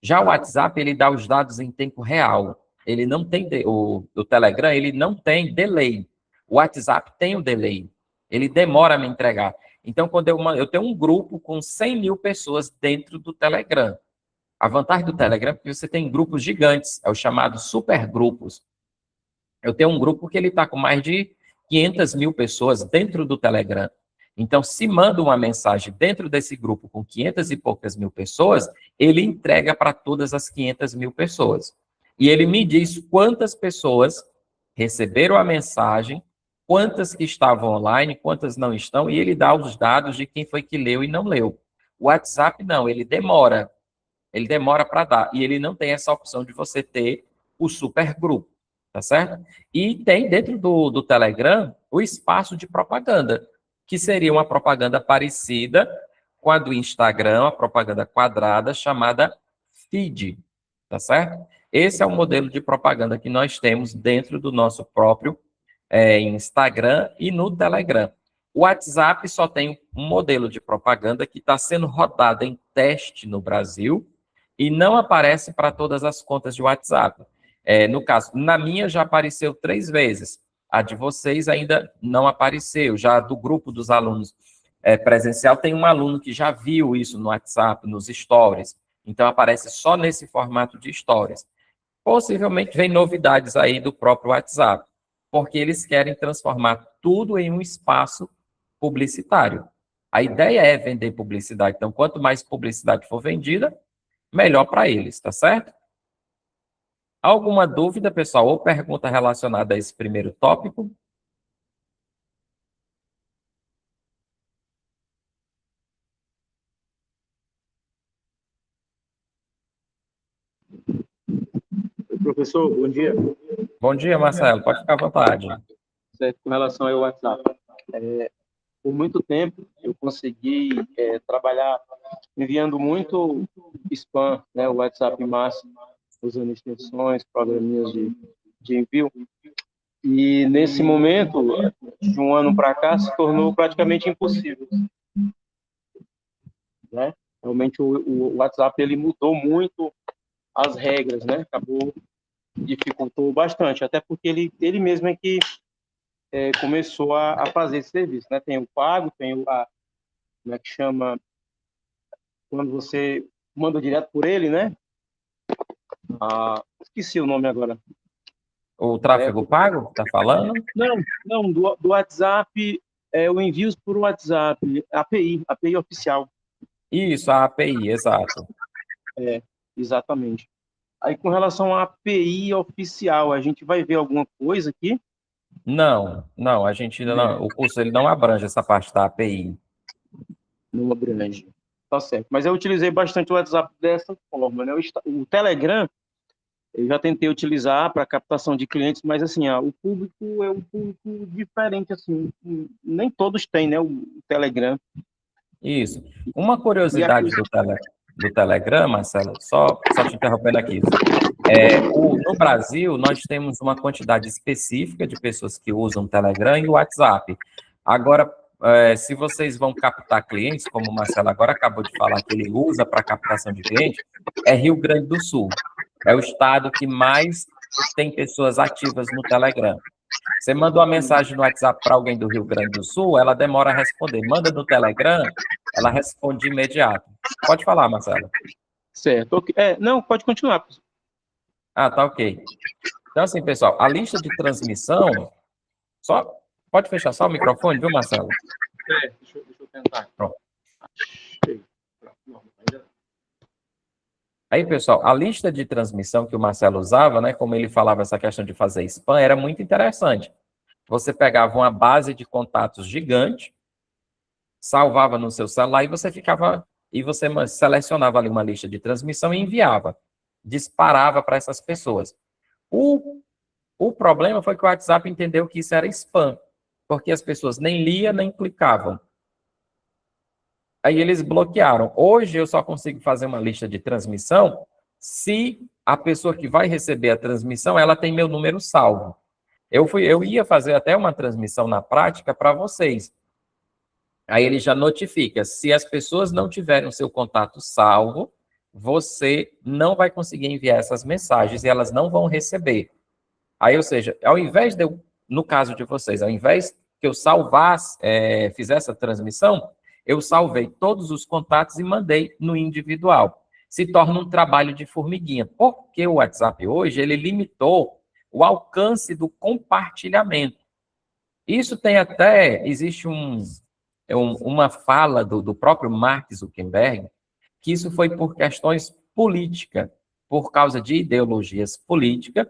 Já o WhatsApp, ele dá os dados em tempo real. Ele não tem, o Telegram, ele não tem delay. O WhatsApp tem o delay. Ele demora a me entregar. Então, quando eu tenho um grupo com 100 mil pessoas dentro do Telegram. A vantagem do Telegram é que você tem grupos gigantes, é o chamado supergrupos. Eu tenho um grupo que ele está com mais de 500 mil pessoas dentro do Telegram. Então, se manda uma mensagem dentro desse grupo com 500 e poucas mil pessoas, ele entrega para todas as 500 mil pessoas. E ele me diz quantas pessoas receberam a mensagem, quantas que estavam online, quantas não estão, e ele dá os dados de quem foi que leu e não leu. O WhatsApp não, ele demora para dar, e ele não tem essa opção de você ter o supergrupo, tá certo? E tem dentro do Telegram o espaço de propaganda, que seria uma propaganda parecida com a do Instagram, a propaganda quadrada chamada feed, tá certo? Esse é o modelo de propaganda que nós temos dentro do nosso próprio Instagram e no Telegram. O WhatsApp só tem um modelo de propaganda que está sendo rodado em teste no Brasil e não aparece para todas as contas de WhatsApp. No caso, na minha já apareceu 3 vezes. A de vocês ainda não apareceu. Já do grupo dos alunos presencial, tem um aluno que já viu isso no WhatsApp, nos stories. Então, aparece só nesse formato de stories. Possivelmente vem novidades aí do próprio WhatsApp, porque eles querem transformar tudo em um espaço publicitário. A ideia é vender publicidade. Então, quanto mais publicidade for vendida, melhor para eles, tá certo? Alguma dúvida, pessoal, ou pergunta relacionada a esse primeiro tópico? Professor, bom dia. Bom dia, Marcelo. Pode ficar à vontade. Certo, com relação ao WhatsApp. Por muito tempo, eu consegui trabalhar enviando muito spam, né, o WhatsApp máximo, usando extensões, programinhas de envio. E nesse momento, de um ano para cá, se tornou praticamente impossível, né? Realmente o WhatsApp ele mudou muito as regras, né? Acabou dificultou bastante, até porque ele mesmo é que começou a fazer esse serviço, né? Tem o pago, tem como é que chama, quando você manda direto por ele, né? Esqueci o nome agora. O tráfego pago, tá falando? Não, do WhatsApp, o envios por WhatsApp, API oficial. Isso, a API, exato. Exatamente. Aí, com relação à API oficial, a gente vai ver alguma coisa aqui? Não, a gente não, o curso ele não abrange essa parte da API. Não abrange. Tá certo. Mas eu utilizei bastante o WhatsApp dessa forma, né? O Telegram, eu já tentei utilizar para captação de clientes, mas assim, o público é um público diferente, assim, nem todos têm, né, o Telegram. Isso. Uma curiosidade do Telegram, Marcelo, só te interrompendo aqui. No Brasil, nós temos uma quantidade específica de pessoas que usam o Telegram e o WhatsApp. Agora, se vocês vão captar clientes, como o Marcelo agora acabou de falar que ele usa para captação de clientes, é Rio Grande do Sul. É o estado que mais tem pessoas ativas no Telegram. Você manda uma mensagem no WhatsApp para alguém do Rio Grande do Sul, ela demora a responder. Manda no Telegram, ela responde de imediato. Pode falar, Marcelo. Certo. Okay. Não, pode continuar. Tá ok. Então, assim, pessoal, a lista de transmissão... Pode fechar só o microfone, viu, Marcelo? Deixa eu tentar. Pronto. Aí, pessoal, a lista de transmissão que o Marcelo usava, né, como ele falava essa questão de fazer spam, era muito interessante. Você pegava uma base de contatos gigante, salvava no seu celular e você selecionava ali uma lista de transmissão e enviava, disparava para essas pessoas. O problema foi que o WhatsApp entendeu que isso era spam, porque as pessoas nem liam, nem clicavam. Aí eles bloquearam. Hoje eu só consigo fazer uma lista de transmissão se a pessoa que vai receber a transmissão, ela tem meu número salvo. Eu ia fazer até uma transmissão na prática para vocês. Aí ele já notifica, se as pessoas não tiverem o seu contato salvo, você não vai conseguir enviar essas mensagens e elas não vão receber. Aí, ou seja, ao invés de no caso de vocês, ao invés que eu salvasse, fizesse a transmissão, eu salvei todos os contatos e mandei no individual. Se torna um trabalho de formiguinha, porque o WhatsApp hoje, ele limitou o alcance do compartilhamento. Isso tem até, existe uma fala do próprio Mark Zuckerberg, que isso foi por questões políticas, por causa de ideologias políticas.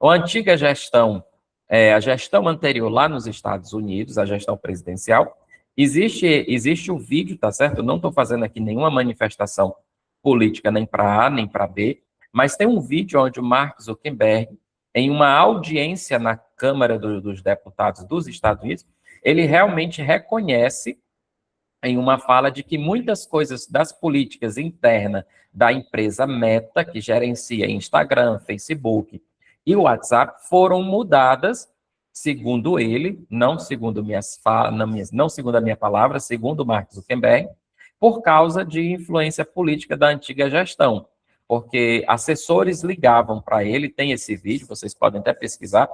A antiga gestão, a gestão anterior lá nos Estados Unidos, a gestão presidencial, existe o vídeo, tá certo? Eu não estou fazendo aqui nenhuma manifestação política, nem para A, nem para B, mas tem um vídeo onde o Mark Zuckerberg, em uma audiência na Câmara dos Deputados dos Estados Unidos, ele realmente reconhece em uma fala de que muitas coisas das políticas internas da empresa Meta, que gerencia Instagram, Facebook e o WhatsApp, foram mudadas, segundo ele, não segundo não segundo a minha palavra, segundo o Mark Zuckerberg, por causa de influência política da antiga gestão. Porque assessores ligavam para ele, tem esse vídeo, vocês podem até pesquisar,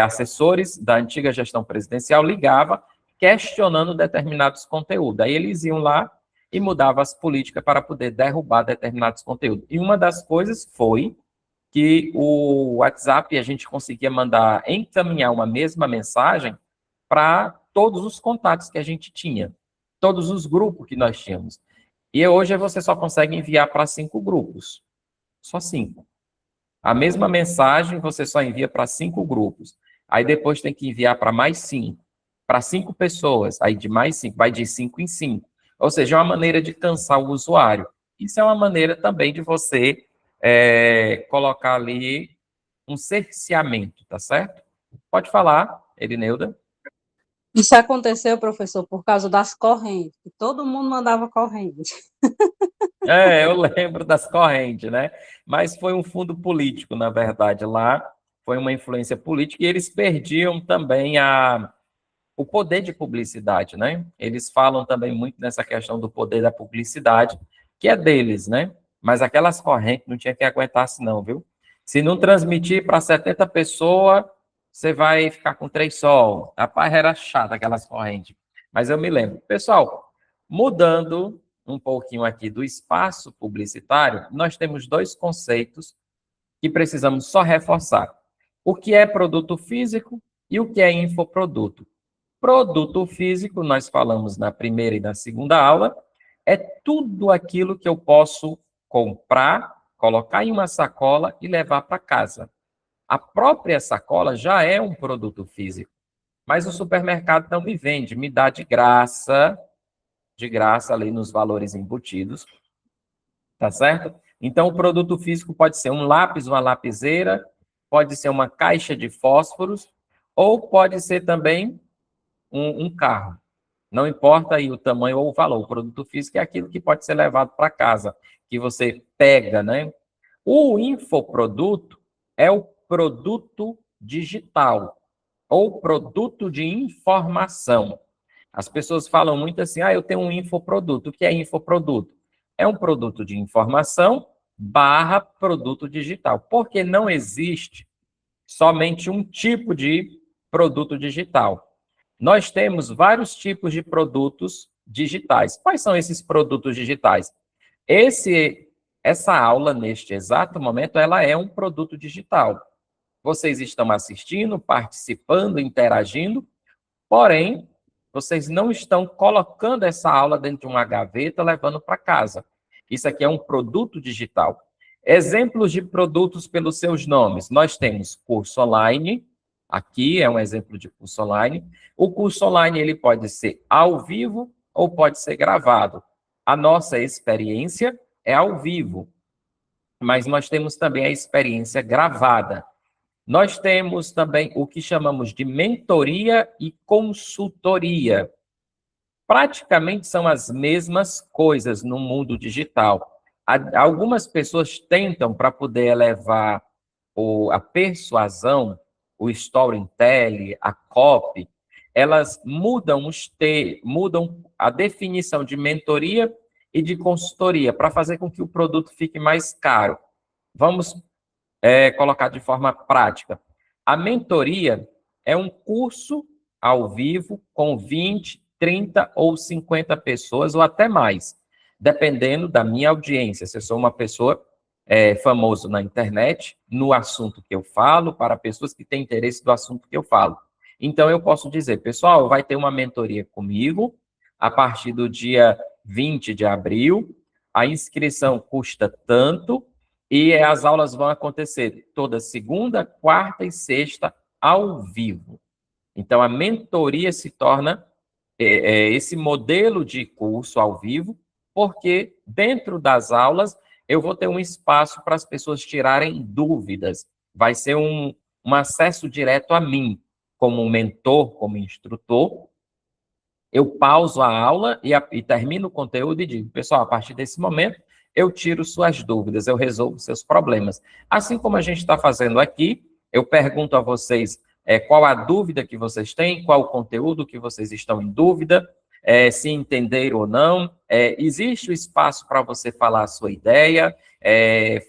assessores da antiga gestão presidencial ligavam questionando determinados conteúdos. Aí eles iam lá e mudavam as políticas para poder derrubar determinados conteúdos. E uma das coisas foi que o WhatsApp, a gente conseguia encaminhar uma mesma mensagem para todos os contatos que a gente tinha, todos os grupos que nós tínhamos. E hoje você só consegue enviar para 5 grupos, só 5. A mesma mensagem você só envia para 5 grupos. Aí depois tem que enviar para mais 5, para 5 pessoas. Aí de mais 5, vai de 5 em 5. Ou seja, é uma maneira de cansar o usuário. Isso é uma maneira também de você colocar ali um cerceamento, tá certo? Pode falar, Elineuda. Isso aconteceu, professor, por causa das correntes, que todo mundo mandava corrente. Eu lembro das correntes, né? Mas foi um fundo político, na verdade, lá. Foi uma influência política e eles perdiam também o poder de publicidade, né? Eles falam também muito nessa questão do poder da publicidade, que é deles, né? Mas aquelas correntes não tinha quem aguentasse não, viu? Se não transmitir para 70 pessoas, você vai ficar com 3 sol. Rapaz, era chato aquelas correntes. Mas eu me lembro. Pessoal, mudando um pouquinho aqui do espaço publicitário, nós temos 2 conceitos que precisamos só reforçar. O que é produto físico e o que é infoproduto. Produto físico, nós falamos na primeira e na segunda aula, é tudo aquilo que eu posso comprar, colocar em uma sacola e levar para casa. A própria sacola já é um produto físico, mas o supermercado não me vende, me dá de graça ali nos valores embutidos, tá certo? Então, o produto físico pode ser um lápis, uma lapiseira, pode ser uma caixa de fósforos, ou pode ser também um carro. Não importa aí o tamanho ou o valor, o produto físico é aquilo que pode ser levado para casa, que você pega, né? O infoproduto é o produto digital, ou produto de informação. As pessoas falam muito assim, eu tenho um infoproduto. O que é infoproduto? É um produto de informação / produto digital, porque não existe somente um tipo de produto digital. Nós temos vários tipos de produtos digitais. Quais são esses produtos digitais? Essa aula, neste exato momento, ela é um produto digital. Vocês estão assistindo, participando, interagindo, porém, vocês não estão colocando essa aula dentro de uma gaveta, levando para casa. Isso aqui é um produto digital. Exemplos de produtos pelos seus nomes. Nós temos curso online. Aqui é um exemplo de curso online. O curso online ele pode ser ao vivo ou pode ser gravado. A nossa experiência é ao vivo, mas nós temos também a experiência gravada. Nós temos também o que chamamos de mentoria e consultoria. Praticamente são as mesmas coisas no mundo digital. Algumas pessoas tentam, para poder elevar a persuasão, o storytelling, a copy, elas mudam a definição de mentoria e de consultoria para fazer com que o produto fique mais caro. Vamos colocar de forma prática. A mentoria é um curso ao vivo com 20, 30 ou 50 pessoas, ou até mais, dependendo da minha audiência. Se eu sou uma pessoa famoso na internet, no assunto que eu falo, para pessoas que têm interesse do assunto que eu falo. Então, eu posso dizer, pessoal, vai ter uma mentoria comigo a partir do dia 20 de abril, a inscrição custa tanto, e as aulas vão acontecer toda segunda, quarta e sexta, ao vivo. Então, a mentoria se torna esse modelo de curso ao vivo, porque dentro das aulas eu vou ter um espaço para as pessoas tirarem dúvidas. Vai ser um acesso direto a mim, como mentor, como instrutor. Eu pauso a aula e termino o conteúdo e digo, pessoal, a partir desse momento, eu tiro suas dúvidas, eu resolvo seus problemas. Assim como a gente está fazendo aqui, eu pergunto a vocês qual a dúvida que vocês têm, qual o conteúdo que vocês estão em dúvida, se entenderam ou não. Existe o espaço para você falar a sua ideia,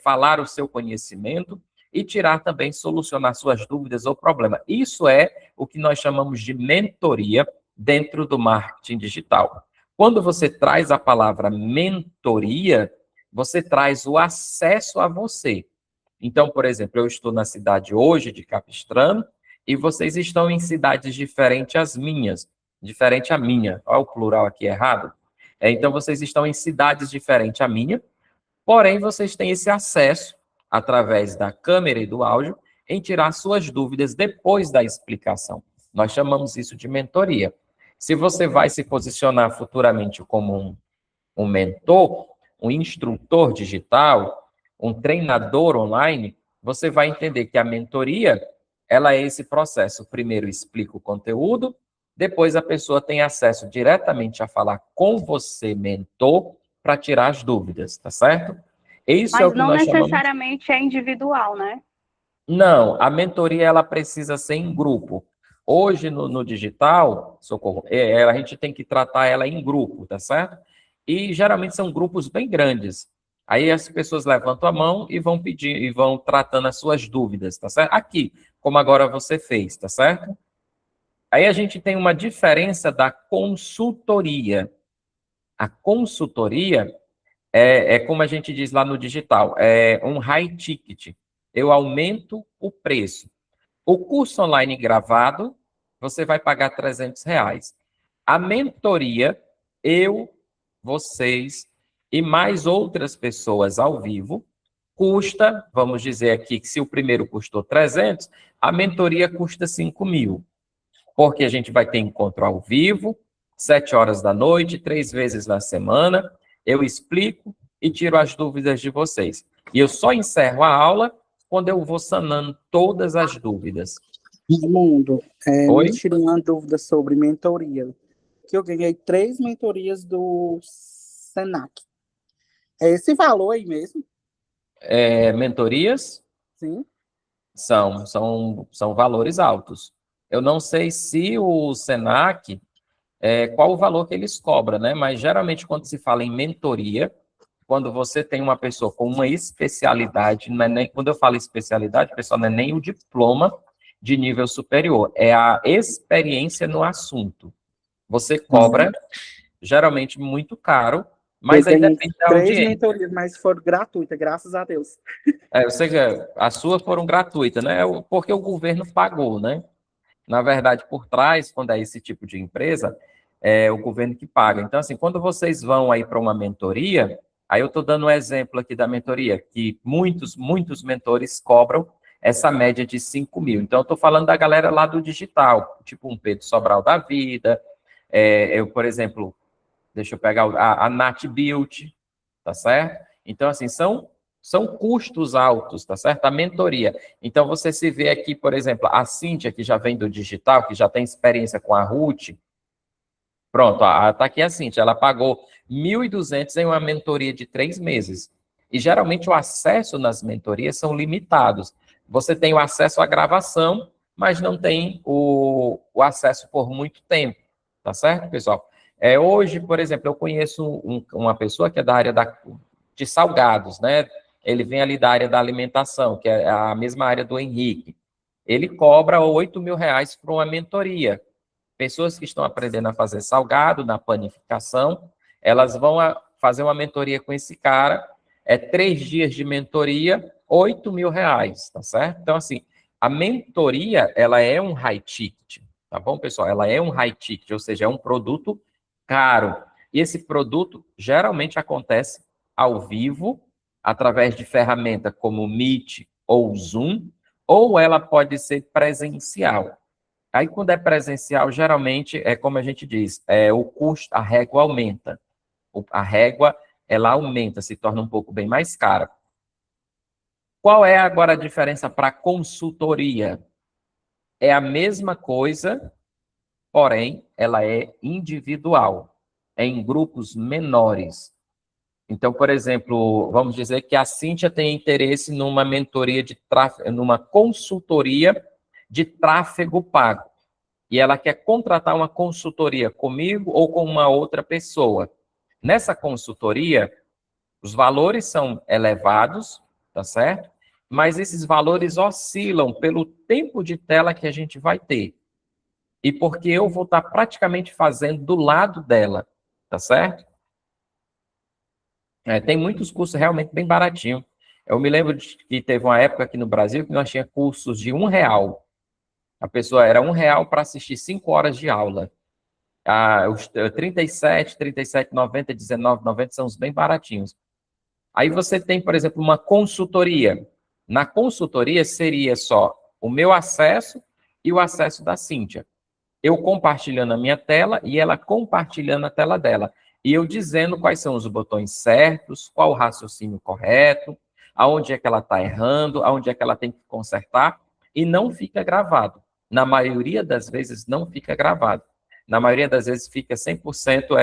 falar o seu conhecimento e tirar também, solucionar suas dúvidas ou problemas. Isso é o que nós chamamos de mentoria dentro do marketing digital. Quando você traz a palavra mentoria, você traz o acesso a você. Então, por exemplo, eu estou na cidade hoje de Capistrano e vocês estão em cidades diferentes às minhas, diferente à minha. Olha o plural aqui errado. Então, vocês estão em cidades diferentes à minha, porém, vocês têm esse acesso, através da câmera e do áudio, em tirar suas dúvidas depois da explicação. Nós chamamos isso de mentoria. Se você vai se posicionar futuramente como um mentor, um instrutor digital, um treinador online, você vai entender que a mentoria, ela é esse processo. Primeiro explica o conteúdo, depois a pessoa tem acesso diretamente a falar com você, mentor, para tirar as dúvidas, tá certo? Isso é o Mas que não nós chamamos... necessariamente é individual, né? Não, a mentoria ela precisa ser em grupo. Hoje, no digital, Socorro, a gente tem que tratar ela em grupo, tá certo? E geralmente são grupos bem grandes. Aí as pessoas levantam a mão e vão pedir, e vão tratando as suas dúvidas, tá certo? Aqui, como agora você fez, tá certo? Aí a gente tem uma diferença da consultoria. A consultoria é como a gente diz lá no digital, é um high ticket. Eu aumento o preço. O curso online gravado, você vai pagar R$ 300. A mentoria, eu, vocês e mais outras pessoas ao vivo, custa, vamos dizer aqui que se o primeiro custou 300, a mentoria custa 5.000. Porque a gente vai ter encontro ao vivo, 7 horas da noite, 3 vezes na semana, eu explico e tiro as dúvidas de vocês. E eu só encerro a aula quando eu vou sanando todas as dúvidas. Raimundo, Oi? me tirei uma dúvida sobre mentoria. Que eu ganhei 3 mentorias do Senac. É esse valor aí mesmo? Mentorias Sim. são valores altos. Eu não sei se o Senac, qual o valor que eles cobram, né? Mas geralmente quando se fala em mentoria, quando você tem uma pessoa com uma especialidade, não é nem, quando eu falo especialidade, pessoal, não é nem o diploma de nível superior, é a experiência no assunto. Você cobra, geralmente, muito caro, mas aí depende da 3 audiência. mentorias, mas foram gratuitas, graças a Deus. Eu sei que as suas foram gratuitas, né? Porque o governo pagou, né? Na verdade, por trás, quando é esse tipo de empresa, é o governo que paga. Então, assim, quando vocês vão aí para uma mentoria, aí eu estou dando um exemplo aqui da mentoria, que muitos mentores cobram essa média de 5.000. Então, eu estou falando da galera lá do digital, tipo um Pedro Sobral da vida, eu, por exemplo, deixa eu pegar a Nath Built, tá certo? Então, assim, são custos altos, tá certo? A mentoria. Então, você se vê aqui, por exemplo, a Cíntia, que já vem do digital, que já tem experiência com a Ruth. Pronto, tá aqui a Cíntia, ela pagou 1.200 em uma mentoria de 3 meses. E, geralmente, o acesso nas mentorias são limitados. Você tem o acesso à gravação, mas não tem o acesso por muito tempo, tá certo, pessoal? Hoje, por exemplo, eu conheço uma pessoa que é da área de salgados, né? Ele vem ali da área da alimentação, que é a mesma área do Henrique. Ele cobra R$ 8.000 por uma mentoria. Pessoas que estão aprendendo a fazer salgado, na panificação, elas vão fazer uma mentoria com esse cara, 3 dias de mentoria, R$ 8.000, tá certo? Então, assim, a mentoria, ela é um high ticket, tá bom, pessoal? Ela é um high ticket, ou seja, é um produto caro. E esse produto geralmente acontece ao vivo, através de ferramenta como Meet ou Zoom, ou ela pode ser presencial. Aí, quando é presencial, geralmente, é como a gente diz, o custo, a régua aumenta. A régua, ela aumenta, se torna um pouco bem mais cara. Qual é agora a diferença para consultoria? É a mesma coisa, porém, ela é individual, é em grupos menores. Então, por exemplo, vamos dizer que a Cíntia tem interesse numa mentoria de tráfego, numa consultoria de tráfego pago. E ela quer contratar uma consultoria comigo ou com uma outra pessoa. Nessa consultoria, os valores são elevados, tá certo? Mas esses valores oscilam pelo tempo de tela que a gente vai ter. E porque eu vou estar praticamente fazendo do lado dela, tá certo? Tem muitos cursos realmente bem baratinhos. Eu me lembro que teve uma época aqui no Brasil que nós tínhamos cursos de R$ 1. A pessoa era R$ 1 para assistir 5 horas de aula. Os 37, 37,90, 19,90 são os bem baratinhos. Aí você tem, por exemplo, uma consultoria. Na consultoria seria só o meu acesso e o acesso da Cíntia. Eu compartilhando a minha tela e ela compartilhando a tela dela. E eu dizendo quais são os botões certos, qual o raciocínio correto, aonde é que ela está errando, aonde é que ela tem que consertar, e não fica gravado. Na maioria das vezes, não fica gravado. Na maioria das vezes, fica 100%,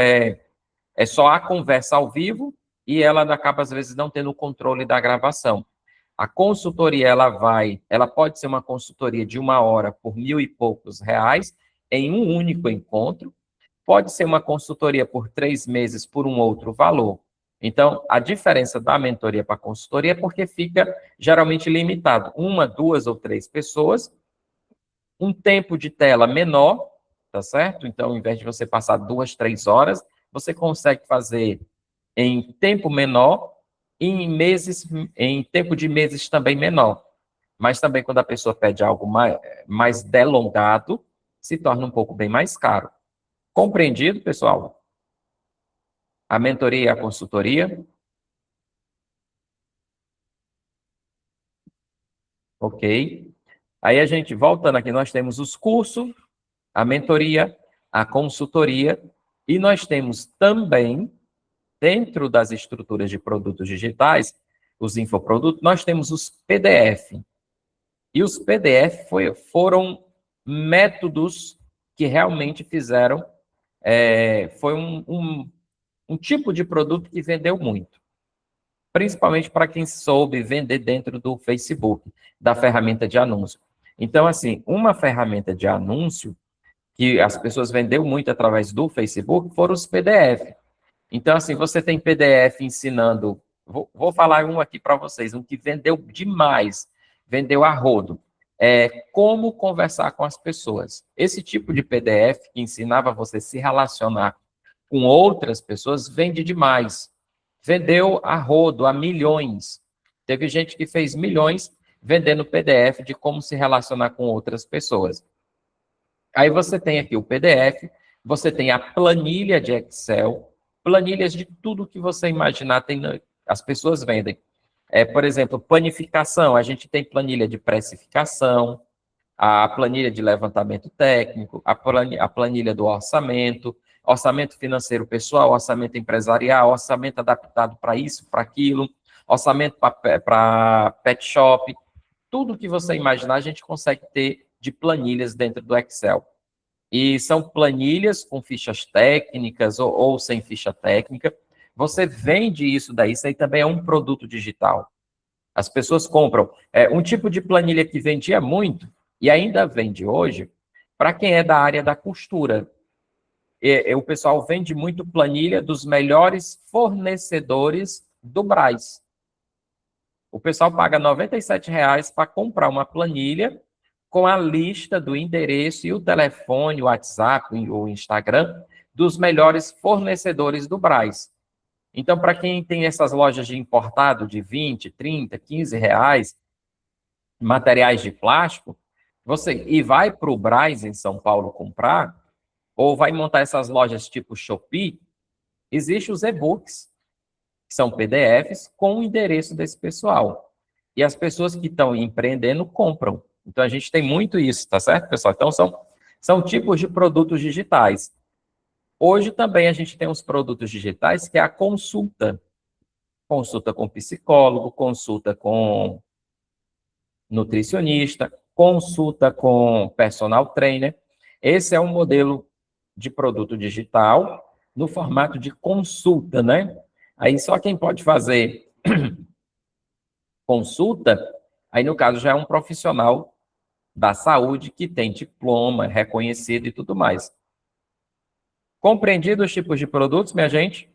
é só a conversa ao vivo, e ela acaba, às vezes, não tendo o controle da gravação. A consultoria, ela pode ser uma consultoria de 1 hora por R$ 1.000 e poucos em um único encontro, pode ser uma consultoria por 3 meses por um outro valor. Então, a diferença da mentoria para a consultoria é porque fica geralmente limitado. 1, 2 ou 3 pessoas, um tempo de tela menor, tá certo? Então, ao invés de você passar 2, 3 horas, você consegue fazer em tempo menor e em tempo de meses também menor. Mas também quando a pessoa pede algo mais delongado, se torna um pouco bem mais caro. Compreendido, pessoal? A mentoria e a consultoria? Ok. Aí a gente, voltando aqui, nós temos os cursos, a mentoria, a consultoria, e nós temos também, dentro das estruturas de produtos digitais, os infoprodutos, nós temos os PDF. E os PDF foram métodos que realmente fizeram, foi um tipo de produto que vendeu muito. Principalmente para quem soube vender dentro do Facebook, da ferramenta de anúncio. Então, assim, uma ferramenta de anúncio que as pessoas venderam muito através do Facebook foram os PDF. Então, assim, você tem PDF ensinando, vou falar um aqui para vocês, um que vendeu demais, vendeu a rodo, como conversar com as pessoas. Esse tipo de PDF que ensinava você a se relacionar com outras pessoas vende demais. Vendeu a rodo, a milhões. Teve gente que fez milhões vendendo PDF de como se relacionar com outras pessoas. Aí você tem aqui o PDF, você tem a planilha de Excel, planilhas de tudo que você imaginar, as pessoas vendem. Por exemplo, planificação, a gente tem planilha de precificação, a planilha de levantamento técnico, a planilha do orçamento, orçamento financeiro pessoal, orçamento empresarial, orçamento adaptado para isso, para aquilo, orçamento para pet shop, tudo que você imaginar a gente consegue ter de planilhas dentro do Excel. E são planilhas com fichas técnicas ou sem ficha técnica. Você vende isso daí, isso aí também é um produto digital. As pessoas compram. Um tipo de planilha que vendia muito, e ainda vende hoje, para quem é da área da costura. O pessoal vende muito planilha dos melhores fornecedores do Brás. O pessoal paga R$ 97,00 para comprar uma planilha com a lista do endereço e o telefone, o WhatsApp, o Instagram, dos melhores fornecedores do Brás. Então, para quem tem essas lojas de importado de 20, 30, 15 reais, materiais de plástico, e vai para o Brás, em São Paulo, comprar, ou vai montar essas lojas tipo Shopee, existem os e-books, que são PDFs, com o endereço desse pessoal. E as pessoas que estão empreendendo compram. Então, a gente tem muito isso, tá certo, pessoal? Então, são tipos de produtos digitais. Hoje também a gente tem os produtos digitais, que é a consulta. Consulta com psicólogo, consulta com nutricionista, consulta com personal trainer. Esse é um modelo de produto digital no formato de consulta, né? Aí só quem pode fazer consulta, aí no caso já é um profissional da saúde que tem diploma, reconhecido e tudo mais. Compreendido os tipos de produtos, minha gente?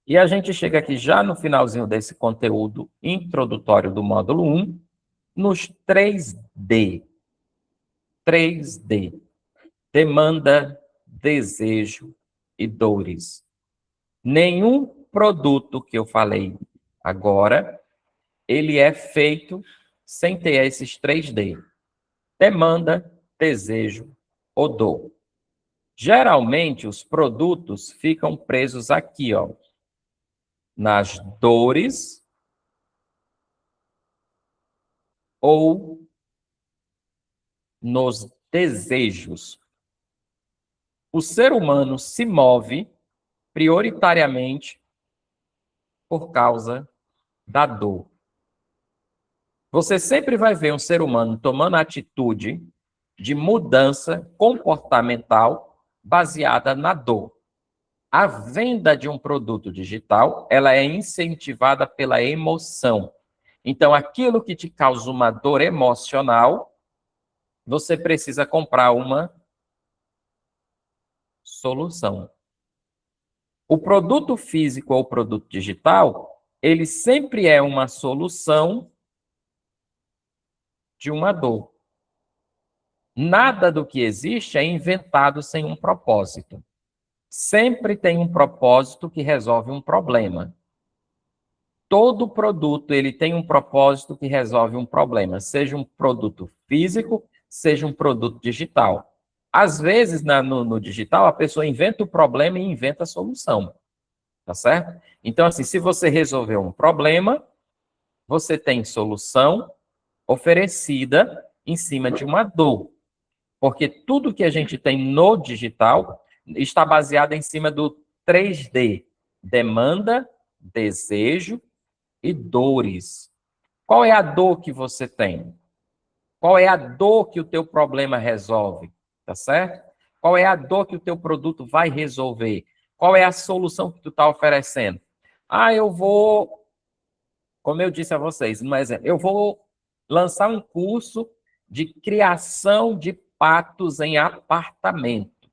E a gente chega aqui já no finalzinho desse conteúdo introdutório do módulo 1, nos 3D. 3D. Demanda, desejo e dores. Nenhum produto que eu falei agora, ele é feito sem ter esses 3D. Demanda, desejo ou dor. Geralmente, os produtos ficam presos aqui, ó, nas dores ou nos desejos. O ser humano se move prioritariamente por causa da dor. Você sempre vai ver um ser humano tomando atitude de mudança comportamental baseada na dor. A venda de um produto digital, ela é incentivada pela emoção. Então, aquilo que te causa uma dor emocional, você precisa comprar uma solução. O produto físico ou o produto digital, ele sempre é uma solução de uma dor. Nada do que existe é inventado sem um propósito. Sempre tem um propósito que resolve um problema. Todo produto ele tem um propósito que resolve um problema, seja um produto físico, seja um produto digital. Às vezes, no digital, a pessoa inventa o problema e inventa a solução, tá certo? Então, assim, se você resolver um problema, você tem solução oferecida em cima de uma dor. Porque tudo que a gente tem no digital está baseado em cima do 3D: demanda, desejo e dores. Qual é a dor que você tem? Qual é a dor que o teu problema resolve? Tá certo? Qual é a dor que o teu produto vai resolver? Qual é a solução que tu está oferecendo? Ah, eu vou, como eu disse a vocês, um exemplo, eu vou lançar um curso de criação de patos em apartamento.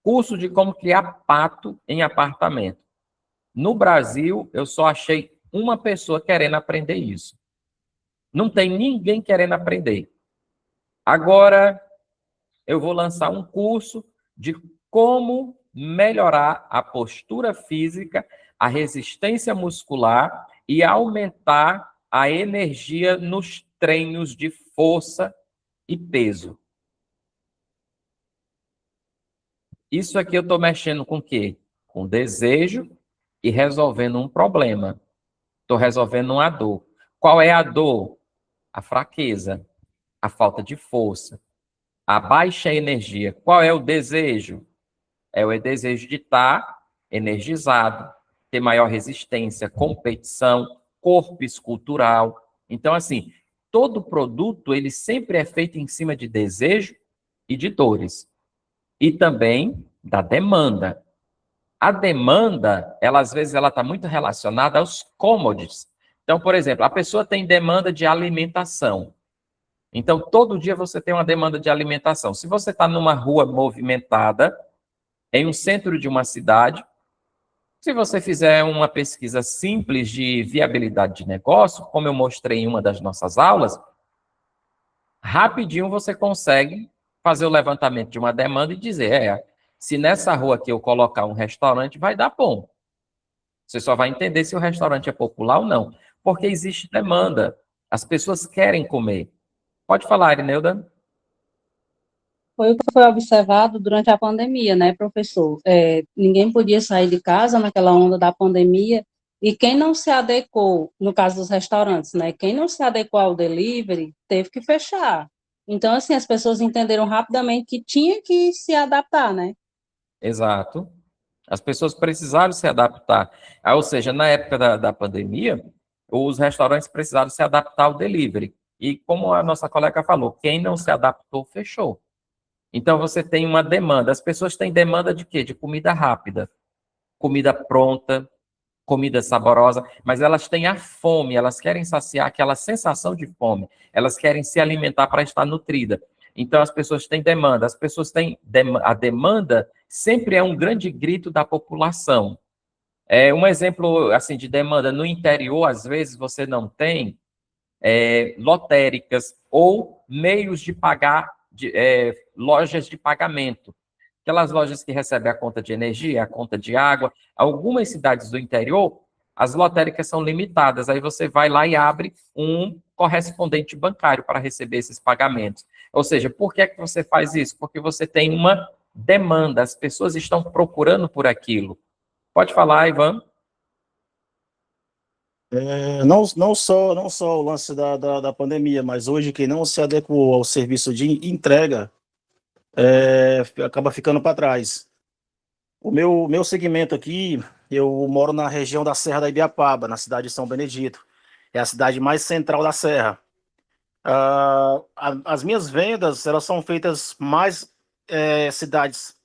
Curso de como criar pato em apartamento. No Brasil, eu só achei uma pessoa querendo aprender isso. Não tem ninguém querendo aprender. Agora, eu vou lançar um curso de como melhorar a postura física, a resistência muscular e aumentar a energia nos treinos de força e peso. Isso aqui eu estou mexendo com o quê? Com desejo e resolvendo um problema. Estou resolvendo uma dor. Qual é a dor? A fraqueza, a falta de força, a baixa energia. Qual é o desejo? É o desejo de estar energizado, ter maior resistência, competição, corpo escultural. Então, assim, todo produto, ele sempre é feito em cima de desejo e de dores. E também da demanda. A demanda, ela às vezes ela está muito relacionada aos commodities. Então, por exemplo, a pessoa tem demanda de alimentação. Então, todo dia você tem uma demanda de alimentação. Se você está numa rua movimentada, em um centro de uma cidade, se você fizer uma pesquisa simples de viabilidade de negócio, como eu mostrei em uma das nossas aulas, rapidinho você consegue fazer o levantamento de uma demanda e dizer, se nessa rua aqui eu colocar um restaurante, vai dar bom. Você só vai entender se o restaurante é popular ou não, porque existe demanda. As pessoas querem comer. Pode falar, Irineuda. Foi o que foi observado durante a pandemia, né, professor? Ninguém podia sair de casa naquela onda da pandemia, e quem não se adequou, no caso dos restaurantes, né, quem não se adequou ao delivery, teve que fechar. Então, assim, as pessoas entenderam rapidamente que tinha que se adaptar, né? Exato. As pessoas precisaram se adaptar. Ou seja, na época da pandemia, os restaurantes precisaram se adaptar ao delivery. E como a nossa colega falou, quem não se adaptou, fechou. Então, você tem uma demanda. As pessoas têm demanda de quê? De comida rápida, comida pronta, comida saborosa, mas elas têm a fome, elas querem saciar aquela sensação de fome, elas querem se alimentar para estar nutrida. Então, as pessoas têm demanda. As pessoas têm a demanda sempre é um grande grito da população. Um exemplo assim de demanda no interior, às vezes você não tem lotéricas ou meios de pagar, lojas de pagamento. Aquelas lojas que recebem a conta de energia, a conta de água. Algumas cidades do interior, as lotéricas são limitadas. Aí você vai lá e abre um correspondente bancário para receber esses pagamentos. Ou seja, por que é que você faz isso? Porque você tem uma demanda, as pessoas estão procurando por aquilo. Pode falar, Ivan. Não só o lance da pandemia, mas hoje quem não se adequou ao serviço de entrega acaba ficando para trás. O meu segmento aqui, eu moro na região da Serra da Ibiapaba, na cidade de São Benedito. É a cidade mais central da Serra. As minhas vendas, elas são feitas mais cidades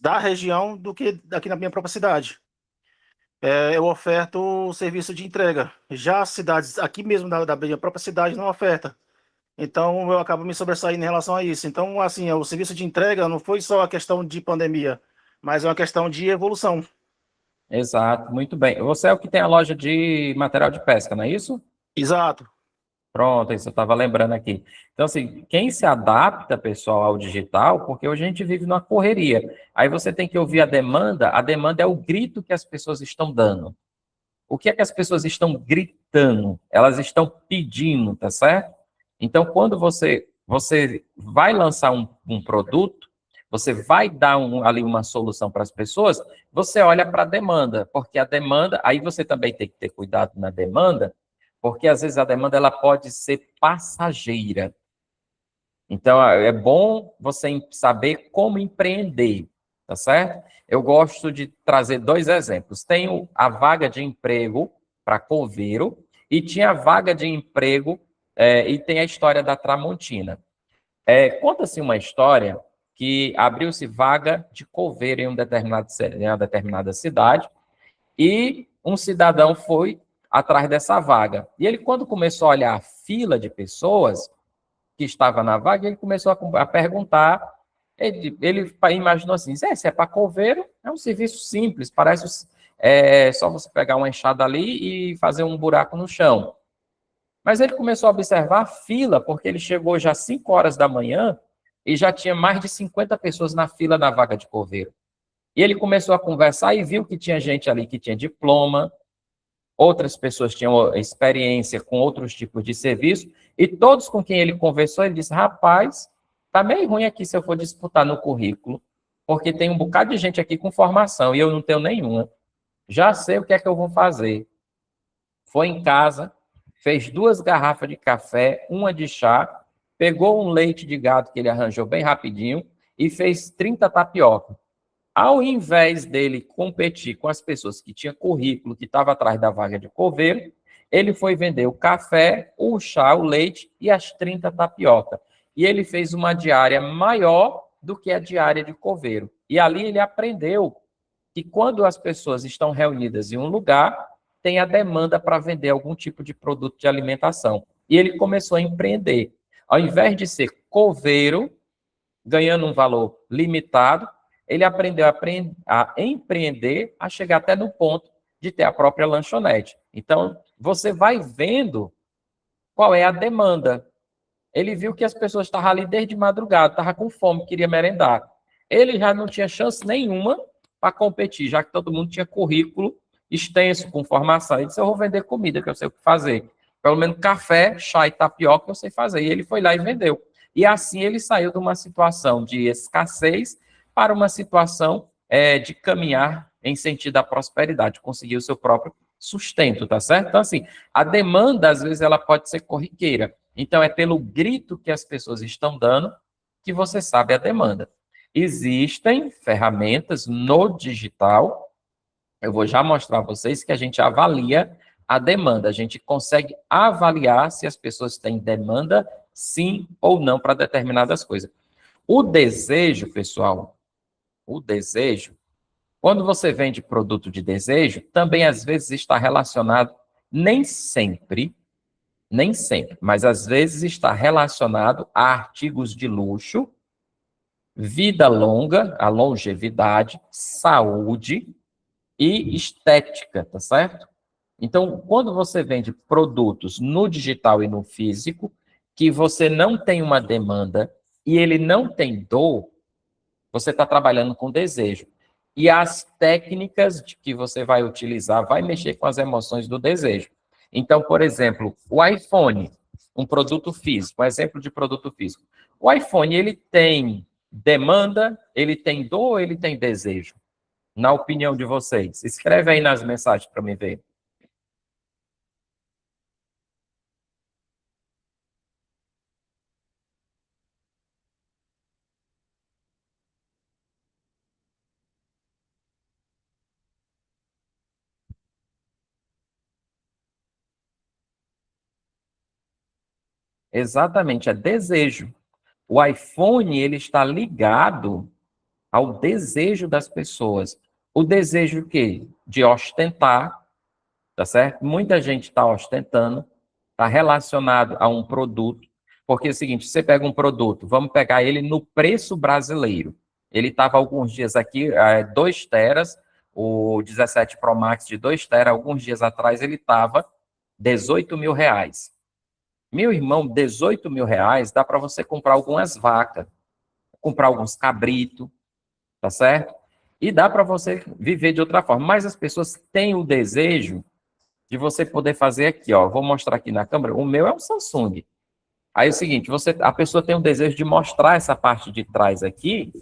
da região do que aqui na minha própria cidade. Eu oferto o serviço de entrega. Já as cidades aqui mesmo da minha própria cidade não oferta. Então eu acabo me sobressaindo em relação a isso. Então, assim, o serviço de entrega não foi só a questão de pandemia, mas é uma questão de evolução. Exato, muito bem. Você é o que tem a loja de material de pesca, não é isso? Exato. Pronto, isso eu estava lembrando aqui. Então, assim, quem se adapta, pessoal, ao digital, porque hoje a gente vive numa correria. Aí você tem que ouvir a demanda é o grito que as pessoas estão dando. O que é que as pessoas estão gritando? Elas estão pedindo, tá certo? Então, quando você vai lançar um produto, você vai dar ali uma solução para as pessoas, você olha para a demanda, porque a demanda, aí você também tem que ter cuidado na demanda, porque às vezes a demanda ela pode ser passageira. Então, é bom você saber como empreender, tá certo? Eu gosto de trazer dois exemplos. Tenho a vaga de emprego para coveiro e tinha a vaga de emprego e tem a história da Tramontina. Conta-se uma história que abriu-se vaga de coveiro em uma determinada cidade e um cidadão foi atrás dessa vaga. E ele, quando começou a olhar a fila de pessoas que estava na vaga, ele começou a perguntar, ele imaginou assim, se é para coveiro, é um serviço simples, parece só você pegar uma enxada ali e fazer um buraco no chão. Mas ele começou a observar a fila, porque ele chegou já às 5 horas da manhã e já tinha mais de 50 pessoas na fila da vaga de coveiro. E ele começou a conversar e viu que tinha gente ali que tinha diploma, outras pessoas tinham experiência com outros tipos de serviço, e todos com quem ele conversou, ele disse, rapaz, tá meio ruim aqui se eu for disputar no currículo, porque tem um bocado de gente aqui com formação, e eu não tenho nenhuma. Já sei o que é que eu vou fazer. Foi em casa, fez 2 garrafas de café, uma de chá, pegou um leite de gado que ele arranjou bem rapidinho, e fez 30 tapioca. Ao invés dele competir com as pessoas que tinham currículo, que estavam atrás da vaga de coveiro, ele foi vender o café, o chá, o leite e as 30 tapioca. E ele fez uma diária maior do que a diária de coveiro. E ali ele aprendeu que quando as pessoas estão reunidas em um lugar, tem a demanda para vender algum tipo de produto de alimentação. E ele começou a empreender. Ao invés de ser coveiro, ganhando um valor limitado, ele aprendeu a empreender, a chegar até no ponto de ter a própria lanchonete. Então, você vai vendo qual é a demanda. Ele viu que as pessoas estavam ali desde madrugada, estavam com fome, queria merendar. Ele já não tinha chance nenhuma para competir, já que todo mundo tinha currículo extenso, com formação. Ele disse, eu vou vender comida, que eu sei o que fazer. Pelo menos café, chá e tapioca eu sei fazer. E ele foi lá e vendeu. E assim ele saiu de uma situação de escassez para uma situação de caminhar em sentido à prosperidade, conseguir o seu próprio sustento, tá certo? Então, assim, a demanda, às vezes, ela pode ser corriqueira. Então, é pelo grito que as pessoas estão dando que você sabe a demanda. Existem ferramentas no digital, eu vou já mostrar a vocês que a gente avalia a demanda, a gente consegue avaliar se as pessoas têm demanda, sim ou não, para determinadas coisas. O desejo, pessoal, o desejo, quando você vende produto de desejo, também às vezes está relacionado, nem sempre, mas às vezes está relacionado a artigos de luxo, vida longa, a longevidade, saúde e estética, tá certo? Então, quando você vende produtos no digital e no físico, que você não tem uma demanda e ele não tem dor, você está trabalhando com desejo. E as técnicas que você vai utilizar vai mexer com as emoções do desejo. Então, por exemplo, o iPhone, um produto físico, um exemplo de produto físico. O iPhone, ele tem demanda, ele tem dor, ele tem desejo? Na opinião de vocês. Escreve aí nas mensagens para me ver. Exatamente, é desejo. O iPhone, ele está ligado ao desejo das pessoas. O desejo o quê? De ostentar, tá certo? Muita gente está ostentando, está relacionado a um produto, porque é o seguinte, você pega um produto, vamos pegar ele no preço brasileiro. Ele estava alguns dias aqui, 2 teras, o 17 Pro Max de 2 teras, alguns dias atrás ele estava R$ 18.000. Meu irmão, R$ 18.000 dá para você comprar algumas vacas, comprar alguns cabritos, tá certo? E dá para você viver de outra forma. Mas as pessoas têm o desejo de você poder fazer aqui, ó. Vou mostrar aqui na câmera. O meu é um Samsung. Aí é o seguinte, a pessoa tem o desejo de mostrar essa parte de trás aqui,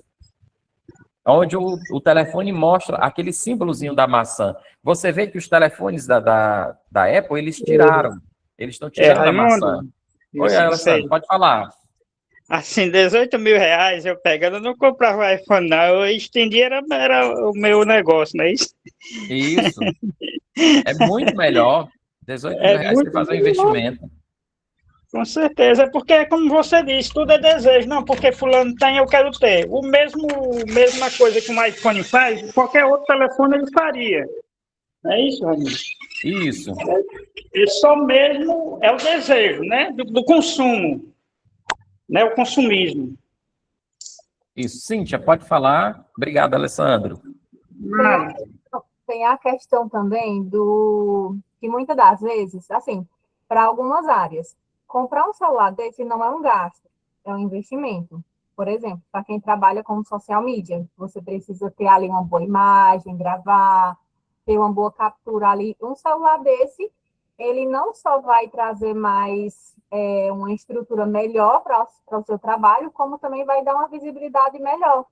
onde o telefone mostra aquele símbolozinho da maçã. Você vê que os telefones da Apple, eles tiraram. Eles estão tirando a maçã. Raimundo, Oi, isso, Alessandro, pode falar. assim, R$ 18.000 eu pegando, eu não comprava iPhone, não. Eu estendi, era o meu negócio, não é isso? Isso. É muito melhor. R$ 18.000 você Muito fazer um melhor. investimento. Com certeza, porque como você disse, tudo é desejo. Não, porque fulano tem, eu quero ter. Mesma coisa que um iPhone faz, qualquer outro telefone ele faria. Não é isso, Raimundo? Isso. E só mesmo é o desejo, né? Do consumo, né? O consumismo. Isso. Cíntia, pode falar. Obrigado, Alessandro. Tem a questão também que muitas das vezes, assim, para algumas áreas, comprar um celular desse não é um gasto, é um investimento. Por exemplo, para quem trabalha com social media, você precisa ter ali uma boa imagem, gravar, ter uma boa captura ali. Um celular desse, ele não só vai trazer mais uma estrutura melhor para o seu trabalho, como também vai dar uma visibilidade melhor.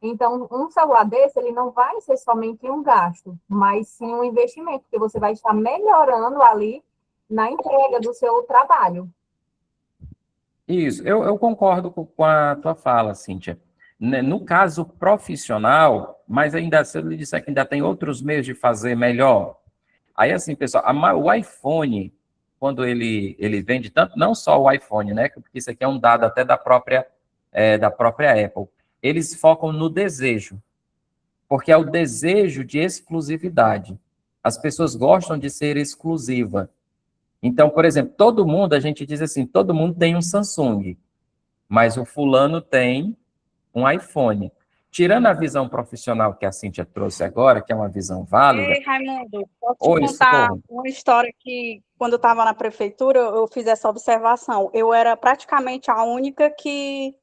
Então, um celular desse, ele não vai ser somente um gasto, mas sim um investimento, porque você vai estar melhorando ali na entrega do seu trabalho. Isso, eu concordo com a tua fala, Cíntia. No caso profissional, mas ainda, se eu lhe disser que ainda tem outros meios de fazer melhor, aí assim, pessoal, o iPhone, quando ele vende tanto, não só o iPhone, né, porque isso aqui é um dado até da própria Apple, eles focam no desejo, porque é o desejo de exclusividade. As pessoas gostam de ser exclusiva. Então, por exemplo, a gente diz assim, todo mundo tem um Samsung, mas o fulano tem um iPhone. Tirando a visão profissional que a Cíntia trouxe agora, que é uma visão válida... Ei, Raimundo, posso Oi, te contar socorro. uma história que, quando eu estava na prefeitura, eu fiz essa observação. Eu era praticamente a única que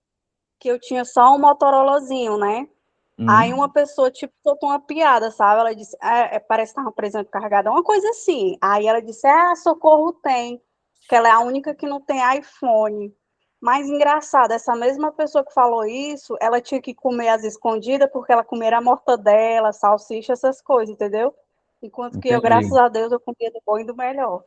eu tinha só um Motorolazinho, né? Aí uma pessoa, tipo, soltou uma piada, sabe? Ela disse, parece que estava, por exemplo, carregada, uma coisa assim. Aí ela disse, Socorro tem, que ela é a única que não tem iPhone. Mas engraçado, essa mesma pessoa que falou isso, ela tinha que comer as escondidas, porque ela comia a mortadela, salsicha, essas coisas, entendeu? Enquanto que eu, Entendi. graças a Deus, eu comia do bom e do melhor.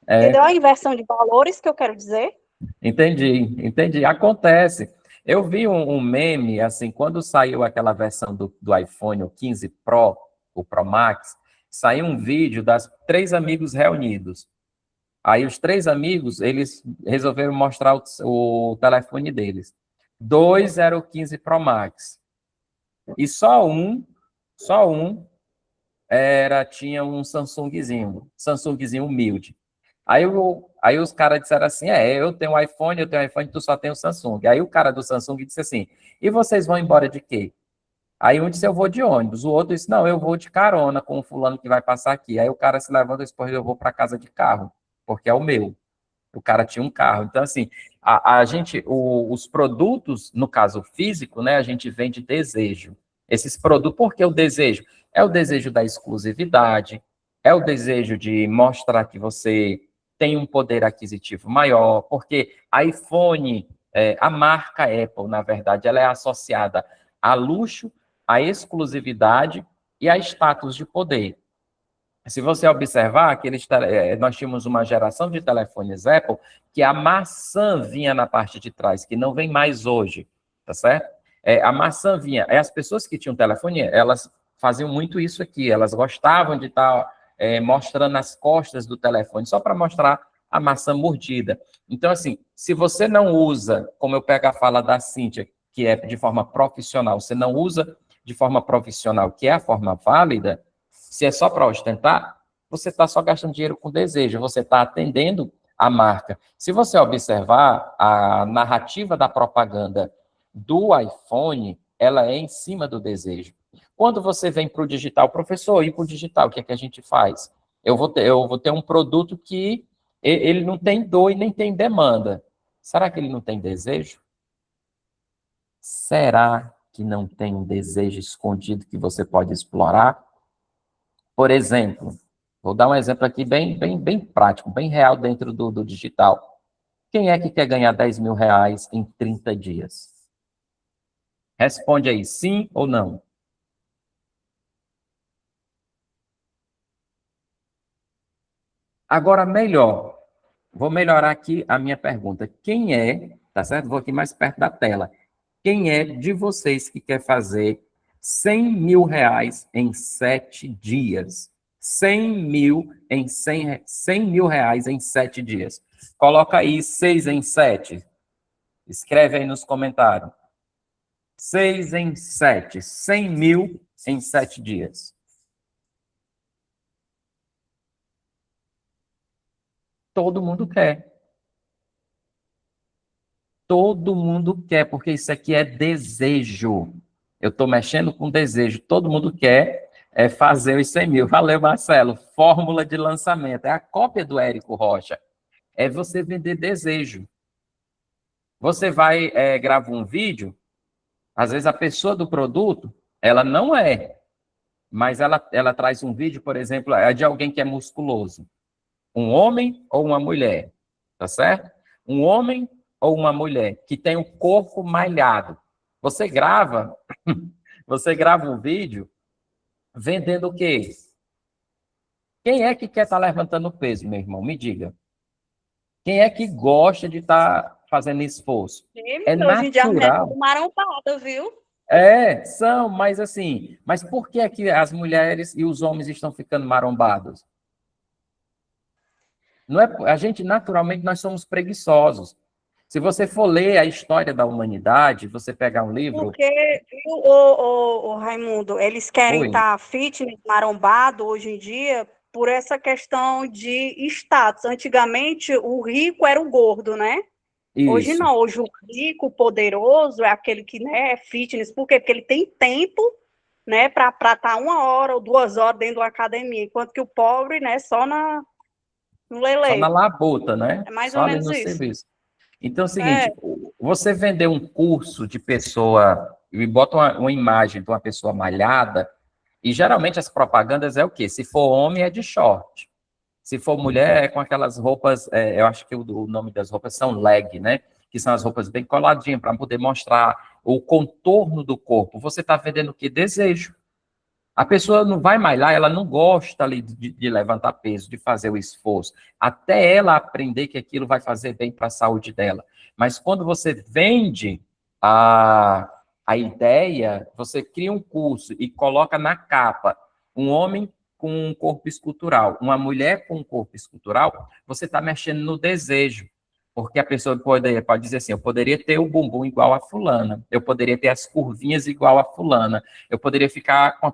É, Entendeu a inversão de valores que eu quero dizer? entendi. Acontece. Eu vi um meme, assim, quando saiu aquela versão do iPhone, o 15 Pro, o Pro Max, saiu um vídeo das 3 amigos reunidos. Aí os 3 amigos, eles resolveram mostrar o telefone deles. 2 era o 15 Pro Max. E só um tinha um Samsungzinho humilde. Aí os caras disseram assim, eu tenho um iPhone, tu só tem o Samsung. Aí o cara do Samsung disse assim, e vocês vão embora de quê? Aí um disse, eu vou de ônibus. O outro disse, não, eu vou de carona com o fulano que vai passar aqui. Aí o cara se levanta e disse, pois eu vou para casa de carro, porque é o meu. O cara tinha um carro. Então, assim, os produtos, no caso físico, né, a gente vende desejo. Esses produtos, por que o desejo? É o desejo da exclusividade, é o desejo de mostrar que você tem um poder aquisitivo maior, porque iPhone, a marca Apple, na verdade, ela é associada a luxo, a exclusividade e a status de poder. Se você observar, nós tínhamos uma geração de telefones Apple que a maçã vinha na parte de trás, que não vem mais hoje, tá certo? A maçã vinha. As pessoas que tinham telefone, elas faziam muito isso aqui, elas gostavam de estar mostrando as costas do telefone, só para mostrar a maçã mordida. Então, assim, se você não usa, como eu pego a fala da Cíntia, que é de forma profissional, você não usa de forma profissional, que é a forma válida, se é só para ostentar, você está só gastando dinheiro com desejo, você está atendendo a marca. Se você observar a narrativa da propaganda do iPhone, ela é em cima do desejo. Quando você vem para o digital, professor, e para o digital, o que é que a gente faz? Eu vou ter um produto que ele não tem dor e nem tem demanda. Será que ele não tem desejo? Será que não tem um desejo escondido que você pode explorar? Por exemplo, vou dar um exemplo aqui bem prático, bem real dentro do digital. Quem é que quer ganhar 10 mil reais em 30 dias? Responde aí, sim ou não? Agora, vou melhorar aqui a minha pergunta. Quem é, tá certo? Vou aqui mais perto da tela. Quem é de vocês que quer fazer 100 mil reais em 7 dias? 100 mil reais em 7 dias. Coloca aí 6 em 7. Escreve aí nos comentários. 6 em 7. 100 mil em 7 dias. Todo mundo quer. Todo mundo quer, porque isso aqui é desejo. Eu estou mexendo com desejo. Todo mundo quer fazer os 100 mil. Valeu, Marcelo. Fórmula de lançamento. É a cópia do Érico Rocha. É você vender desejo. Você vai gravar um vídeo, às vezes a pessoa do produto, ela não é, mas ela traz um vídeo, por exemplo, de alguém que é musculoso. Um homem ou uma mulher, tá certo? Um homem ou uma mulher que tem o corpo malhado. Você grava um vídeo vendendo o quê? Quem é que quer estar levantando peso, meu irmão? Me diga. Quem é que gosta de estar fazendo esforço? É Hoje em dia as mulheres natural. estão marompadas, viu? São, mas assim, mas por que é que as mulheres e os homens estão ficando marombados? Não é, a gente, naturalmente, nós somos preguiçosos. Se você for ler a história da humanidade, você pegar um livro... Porque, viu, o Raimundo, eles querem Oi. estar fitness, marombado hoje em dia por essa questão de status. Antigamente, o rico era o gordo, né? Hoje Isso. não, hoje o rico, o poderoso é aquele que, né, é fitness. Por quê? Porque ele tem tempo, né, para estar 1 hora ou 2 horas dentro da academia, enquanto que o pobre, né, só no Só na lelê. labuta, né? É mais Só ou ali menos no isso. serviço. Então é o É. seguinte, você vender um curso de pessoa, e bota uma imagem de uma pessoa malhada, e geralmente as propagandas é o quê? Se for homem, é de short. Se for mulher, é com aquelas roupas, eu acho que o nome das roupas são leg, né? Que são as roupas bem coladinhas, para poder mostrar o contorno do corpo. Você está vendendo o quê? Desejo. A pessoa não vai malhar, ela não gosta ali de levantar peso, de fazer o esforço, até ela aprender que aquilo vai fazer bem para a saúde dela. Mas quando você vende a ideia, você cria um curso e coloca na capa um homem com um corpo escultural, uma mulher com um corpo escultural, você está mexendo no desejo. Porque a pessoa pode dizer assim, eu poderia ter o bumbum igual a fulana, eu poderia ter as curvinhas igual a fulana, eu poderia ficar com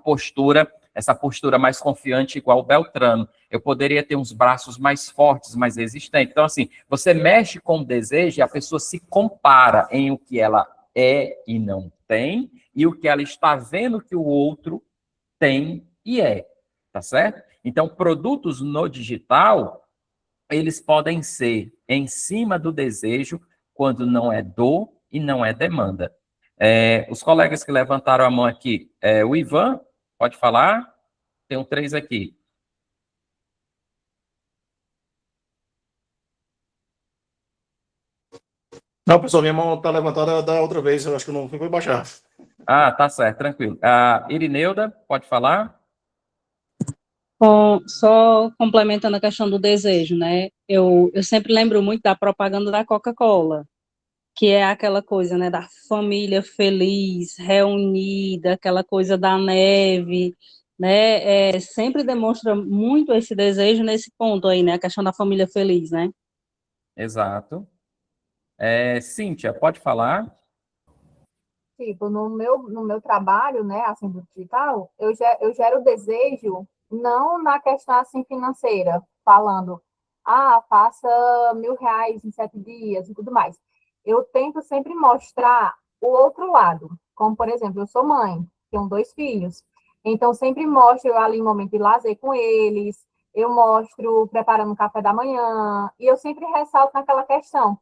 essa postura mais confiante igual o Beltrano, eu poderia ter uns braços mais fortes, mais resistentes. Então, assim, você mexe com o desejo e a pessoa se compara em o que ela é e não tem, e o que ela está vendo que o outro tem e é, tá certo? Então, produtos no digital, eles podem ser em cima do desejo, quando não é dor e não é demanda. Os colegas que levantaram a mão aqui, o Ivan, pode falar? Tem 3 aqui. Não, pessoal, minha mão está levantada da outra vez, eu acho que não foi baixar. Ah, tá certo, tranquilo. Irineuda, pode falar? Só complementando a questão do desejo, né? Eu sempre lembro muito da propaganda da Coca-Cola, que é aquela coisa, né, da família feliz, reunida, aquela coisa da neve, né? Sempre demonstra muito esse desejo nesse ponto aí, né? A questão da família feliz, né? Exato. Cíntia, pode falar? tipo, no meu trabalho, né, assim, do digital, eu gero desejo, não na questão, assim, financeira, falando, faça R$ 1.000 em 7 dias e tudo mais. Eu tento sempre mostrar o outro lado, como, por exemplo, eu sou mãe, tenho 2 filhos, então sempre mostro eu ali um momento de lazer com eles, eu mostro preparando o café da manhã, e eu sempre ressalto naquela questão,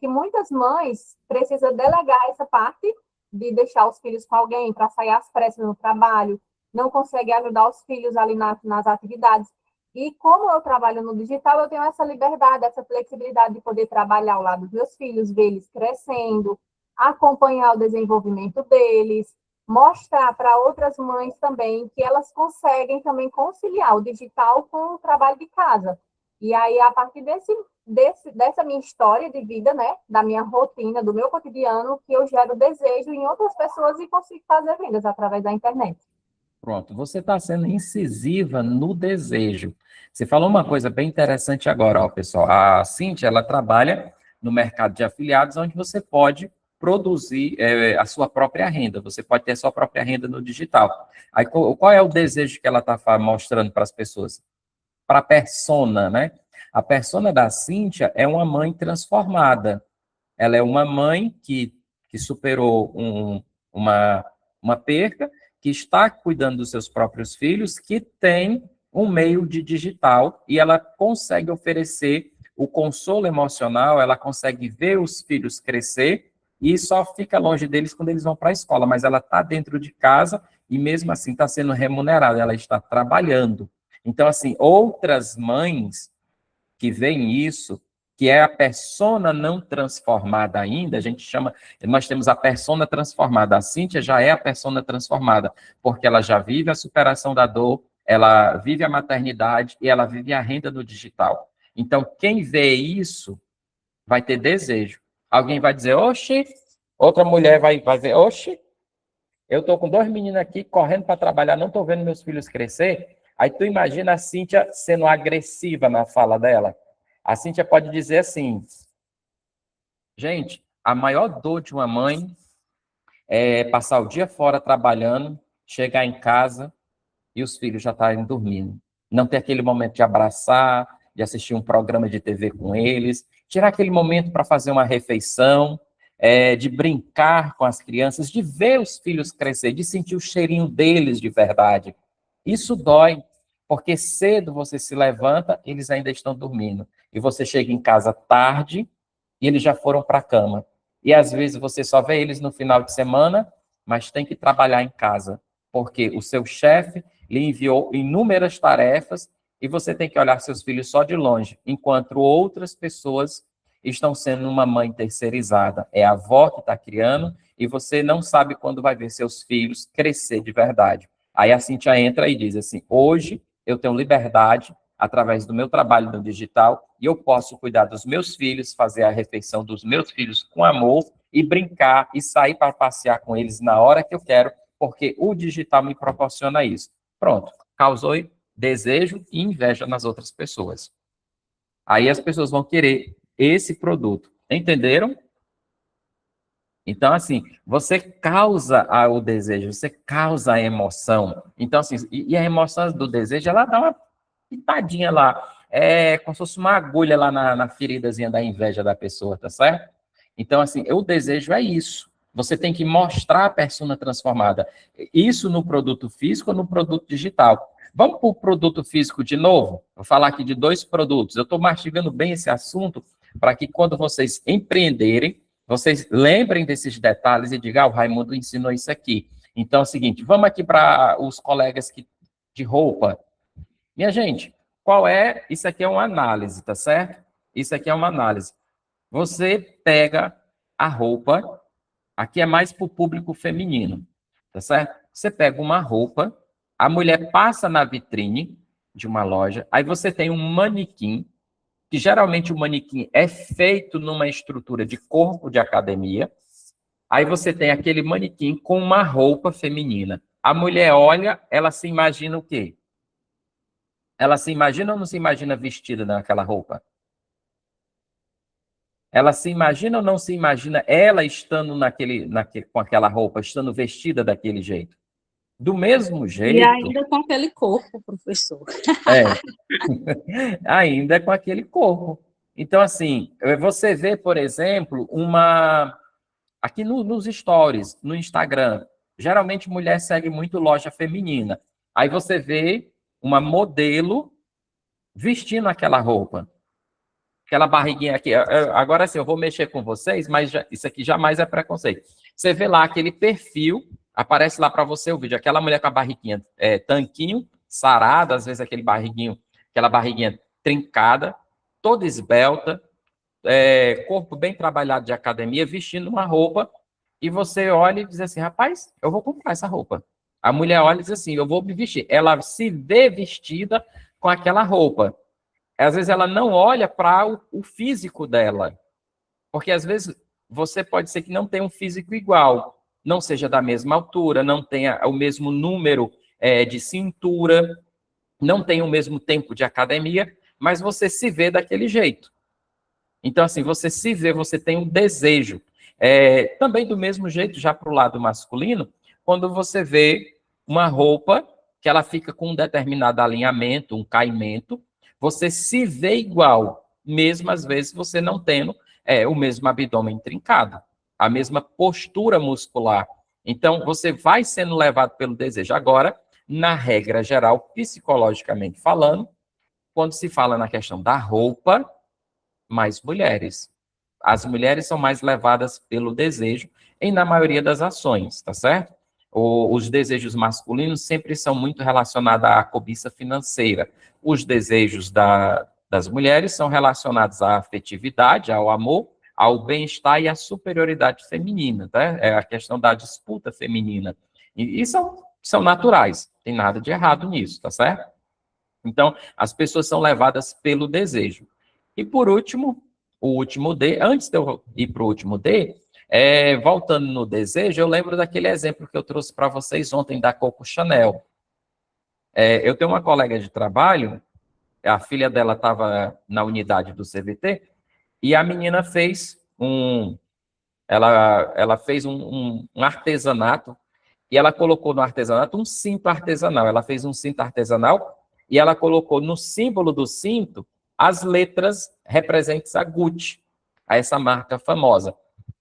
que muitas mães precisam delegar essa parte de deixar os filhos com alguém para sair às pressas no trabalho, não consegue ajudar os filhos ali nas atividades. E como eu trabalho no digital, eu tenho essa liberdade, essa flexibilidade de poder trabalhar ao lado dos meus filhos, ver eles crescendo, acompanhar o desenvolvimento deles, mostrar para outras mães também que elas conseguem também conciliar o digital com o trabalho de casa. E aí, a partir dessa minha história de vida, né, da minha rotina, do meu cotidiano, que eu gero desejo em outras pessoas e consigo fazer vendas através da internet. Pronto, você está sendo incisiva no desejo. Você falou uma coisa bem interessante agora, ó, pessoal. A Cíntia, ela trabalha no mercado de afiliados, onde você pode produzir a sua própria renda. Você pode ter a sua própria renda no digital. Aí, qual é o desejo que ela está mostrando para as pessoas? Para a persona, né? A persona da Cíntia é uma mãe transformada. Ela é uma mãe que superou uma perca, que está cuidando dos seus próprios filhos, que tem um meio de digital e ela consegue oferecer o consolo emocional, ela consegue ver os filhos crescer e só fica longe deles quando eles vão para a escola, mas ela está dentro de casa e mesmo assim está sendo remunerada, ela está trabalhando. Então, assim, outras mães que veem isso, que é a persona não transformada ainda, a gente chama, nós temos a persona transformada, a Cíntia já é a persona transformada, porque ela já vive a superação da dor, ela vive a maternidade e ela vive a renda no digital. Então, quem vê isso vai ter desejo. Alguém vai dizer, oxe, outra mulher vai ver, oxe, eu estou com 2 meninos aqui correndo para trabalhar, não estou vendo meus filhos crescer. Aí tu imagina a Cíntia sendo agressiva na fala dela. A Cíntia pode dizer assim, gente, a maior dor de uma mãe é passar o dia fora trabalhando, chegar em casa e os filhos já estarem dormindo. Não ter aquele momento de abraçar, de assistir um programa de TV com eles, tirar aquele momento para fazer uma refeição, de brincar com as crianças, de ver os filhos crescer, de sentir o cheirinho deles de verdade. Isso dói, porque cedo você se levanta, eles ainda estão dormindo. E você chega em casa tarde e eles já foram para a cama. E às vezes você só vê eles no final de semana, mas tem que trabalhar em casa, porque o seu chefe lhe enviou inúmeras tarefas e você tem que olhar seus filhos só de longe, enquanto outras pessoas estão sendo uma mãe terceirizada. É a avó que está criando e você não sabe quando vai ver seus filhos crescer de verdade. Aí a Cíntia entra e diz assim, hoje eu tenho liberdade através do meu trabalho no digital e eu posso cuidar dos meus filhos, fazer a refeição dos meus filhos com amor e brincar e sair para passear com eles na hora que eu quero, porque o digital me proporciona isso. Pronto, causou desejo e inveja nas outras pessoas. Aí as pessoas vão querer esse produto. Entenderam? Então, assim, você causa o desejo, você causa a emoção. Então, assim, e a emoção do desejo, ela dá uma pitadinha lá, como se fosse uma agulha lá na feridazinha da inveja da pessoa, tá certo? Então, assim, o desejo é isso. Você tem que mostrar a persona transformada. Isso no produto físico ou no produto digital. Vamos para o produto físico de novo? Vou falar aqui de 2 produtos. Eu estou mastigando bem esse assunto para que quando vocês empreenderem, vocês lembrem desses detalhes e digam, o Raimundo ensinou isso aqui. Então é o seguinte, vamos aqui para os colegas de roupa. Minha gente, isso aqui é uma análise, tá certo? Isso aqui é uma análise. Você pega a roupa, aqui é mais para o público feminino, tá certo? Você pega uma roupa, a mulher passa na vitrine de uma loja, aí você tem um manequim, que geralmente o manequim é feito numa estrutura de corpo de academia, aí você tem aquele manequim com uma roupa feminina. A mulher olha, ela se imagina o quê? Ela se imagina ou não se imagina vestida naquela roupa? Ela se imagina ou não se imagina ela estando com aquela roupa, estando vestida daquele jeito? Do mesmo E jeito, ainda com aquele corpo, professor. é, ainda com aquele corpo. Então, assim, você vê, por exemplo, aqui nos stories, no Instagram, geralmente mulher segue muito loja feminina. Aí você vê uma modelo vestindo aquela roupa. Aquela barriguinha aqui. Agora sim, eu vou mexer com vocês, mas isso aqui jamais é preconceito. Você vê lá aquele perfil, aparece lá para você o vídeo, aquela mulher com a barriguinha tanquinho, sarada, às vezes aquela barriguinha trincada, toda esbelta, corpo bem trabalhado de academia, vestindo uma roupa, e você olha e diz assim, rapaz, eu vou comprar essa roupa. A mulher olha e diz assim, eu vou me vestir. Ela se vê vestida com aquela roupa. Às vezes ela não olha para o físico dela, porque às vezes você pode ser que não tenha um físico igual, não seja da mesma altura, não tenha o mesmo número de cintura, não tenha o mesmo tempo de academia, mas você se vê daquele jeito. Então, assim, você se vê, você tem um desejo. Também do mesmo jeito, já para o lado masculino, quando você vê uma roupa que ela fica com um determinado alinhamento, um caimento, você se vê igual, mesmo às vezes você não tendo o mesmo abdômen trincado, a mesma postura muscular. Então, você vai sendo levado pelo desejo. Agora, na regra geral, psicologicamente falando, quando se fala na questão da roupa, mais mulheres. As mulheres são mais levadas pelo desejo na maioria das ações, tá certo? Os desejos masculinos sempre são muito relacionados à cobiça financeira. Os desejos das mulheres são relacionados à afetividade, ao amor, ao bem-estar e à superioridade feminina, tá? É a questão da disputa feminina. E são naturais, tem nada de errado nisso, tá certo? Então, as pessoas são levadas pelo desejo. E por último, o último D, antes de eu ir para o último D, voltando no desejo, eu lembro daquele exemplo que eu trouxe para vocês ontem da Coco Chanel. Eu tenho uma colega de trabalho, a filha dela estava na unidade do CVT, e a menina fez ela fez um artesanato, e ela colocou no artesanato um cinto artesanal. Ela fez um cinto artesanal, e ela colocou no símbolo do cinto as letras representes a Gucci, a essa marca famosa.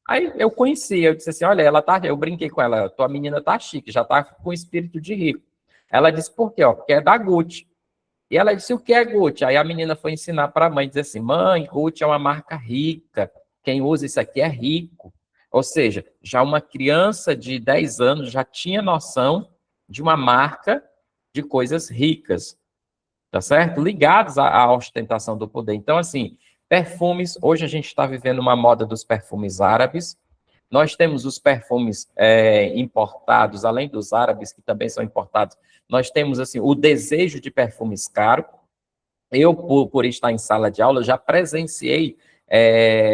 Aí eu conhecia, eu disse assim, olha, eu brinquei com ela, tua menina tá chique, já tá com espírito de rico. Ela disse, por quê? Porque é da Gucci. E ela disse, o que é Gucci? Aí a menina foi ensinar para a mãe, dizer assim, mãe, Gucci é uma marca rica, quem usa isso aqui é rico. Ou seja, já uma criança de 10 anos já tinha noção de uma marca de coisas ricas, tá certo? Ligados à ostentação do poder. Então, assim, perfumes, hoje a gente está vivendo uma moda dos perfumes árabes, nós temos os perfumes importados, além dos árabes, que também são importados, nós temos, assim, o desejo de perfumes caros. Eu, por estar em sala de aula, já presenciei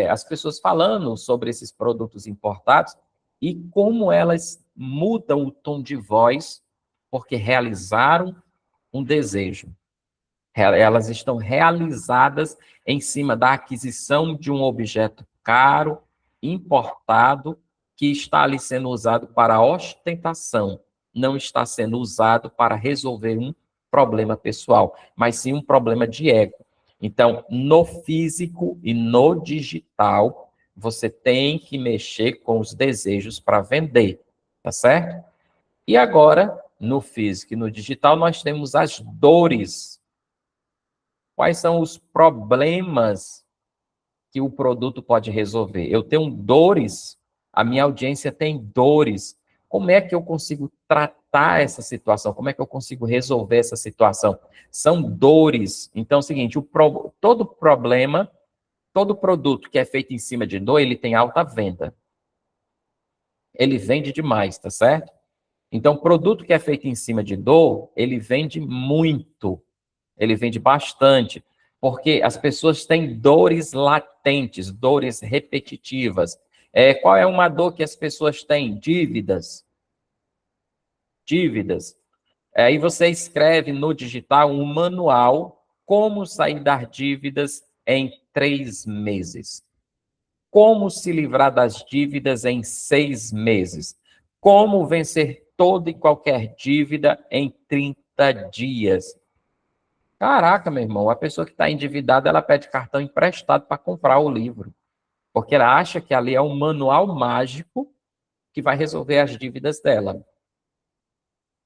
as pessoas falando sobre esses produtos importados e como elas mudam o tom de voz porque realizaram um desejo. Elas estão realizadas em cima da aquisição de um objeto caro, importado, que está ali sendo usado para ostentação, não está sendo usado para resolver um problema pessoal, mas sim um problema de ego. Então, no físico e no digital, você tem que mexer com os desejos para vender, tá certo? E agora, no físico e no digital, nós temos as dores. Quais são os problemas que o produto pode resolver? Eu tenho dores, a minha audiência tem dores. Como é que eu consigo tratar essa situação? Como é que eu consigo resolver essa situação? São dores. Então é o seguinte, todo problema, todo produto que é feito em cima de dor, ele tem alta venda. Ele vende demais, tá certo? Então, produto que é feito em cima de dor, ele vende muito. Ele vende bastante, porque as pessoas têm dores latentes, dores repetitivas. Qual é uma dor que as pessoas têm? Dívidas. Dívidas. Aí você escreve no digital um manual como sair das dívidas em 3 meses. Como se livrar das dívidas em 6 meses. Como vencer toda e qualquer dívida em 30 dias. Caraca, meu irmão, a pessoa que está endividada, ela pede cartão emprestado para comprar o livro. Porque ela acha que ali é um manual mágico que vai resolver as dívidas dela.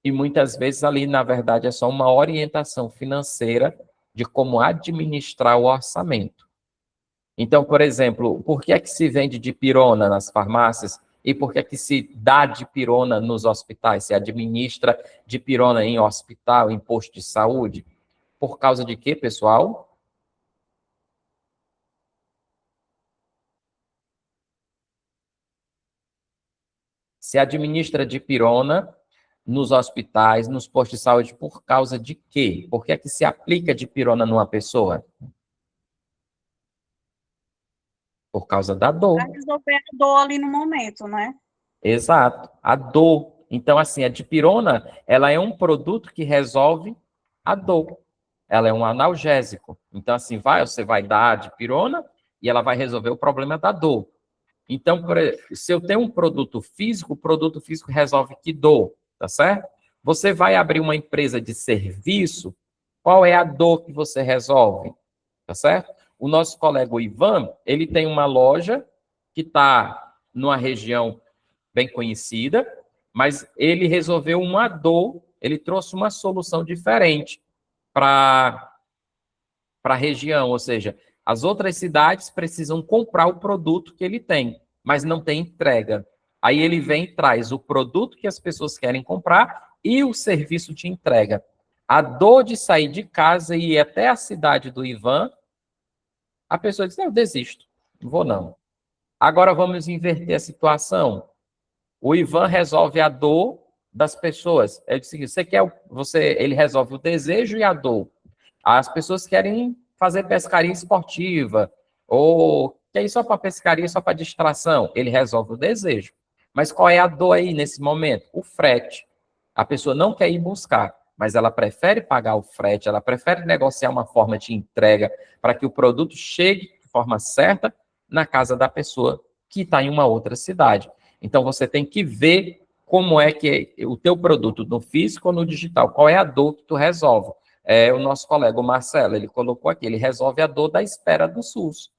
E muitas vezes ali, na verdade, é só uma orientação financeira de como administrar o orçamento. Então, por exemplo, por que é que se vende dipirona nas farmácias e por que é que se dá dipirona nos hospitais? Se administra dipirona em hospital, em posto de saúde? Por causa de quê, pessoal? Se administra dipirona nos hospitais, nos postos de saúde, por causa de quê? Por que é que se aplica dipirona numa pessoa? Por causa da dor. Para resolver a dor ali no momento, né? Exato, a dor. Então, assim, a dipirona, ela é um produto que resolve a dor. Ela é um analgésico. Então, assim, você vai dar a dipirona e ela vai resolver o problema da dor. Então, se eu tenho um produto físico, o produto físico resolve que dor, tá certo? Você vai abrir uma empresa de serviço, qual é a dor que você resolve, tá certo? O nosso colega o Ivan, ele tem uma loja que está numa região bem conhecida, mas ele resolveu uma dor, ele trouxe uma solução diferente para a região, ou seja, as outras cidades precisam comprar o produto que ele tem, mas não tem entrega. Aí ele vem e traz o produto que as pessoas querem comprar e o serviço de entrega. A dor de sair de casa e ir até a cidade do Ivan, a pessoa diz, não, eu desisto, não vou não. Agora vamos inverter a situação. O Ivan resolve a dor das pessoas. É o seguinte, ele resolve o desejo e a dor. As pessoas querem fazer pescaria esportiva, ou quer ir só para pescaria, só para distração. Ele resolve o desejo. Mas qual é a dor aí nesse momento? O frete. A pessoa não quer ir buscar, mas ela prefere pagar o frete, ela prefere negociar uma forma de entrega para que o produto chegue de forma certa na casa da pessoa que está em uma outra cidade. Então, você tem que ver como é que é o teu produto, no físico ou no digital, qual é a dor que tu resolve. O nosso colega, o Marcelo, ele colocou aqui, ele resolve a dor da espera do SUS.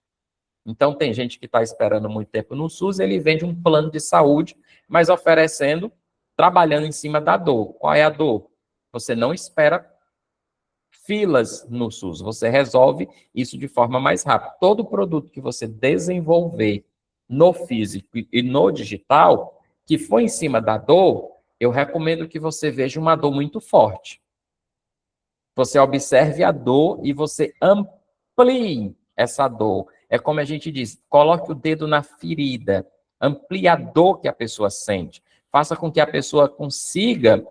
Então, tem gente que está esperando muito tempo no SUS, ele vende um plano de saúde, mas oferecendo, trabalhando em cima da dor. Qual é a dor? Você não espera filas no SUS, você resolve isso de forma mais rápida. Todo produto que você desenvolver no físico e no digital, que for em cima da dor, eu recomendo que você veja uma dor muito forte. Você observe a dor e você amplie essa dor. É como a gente diz, coloque o dedo na ferida, amplie a dor que a pessoa sente. Faça com que a pessoa consiga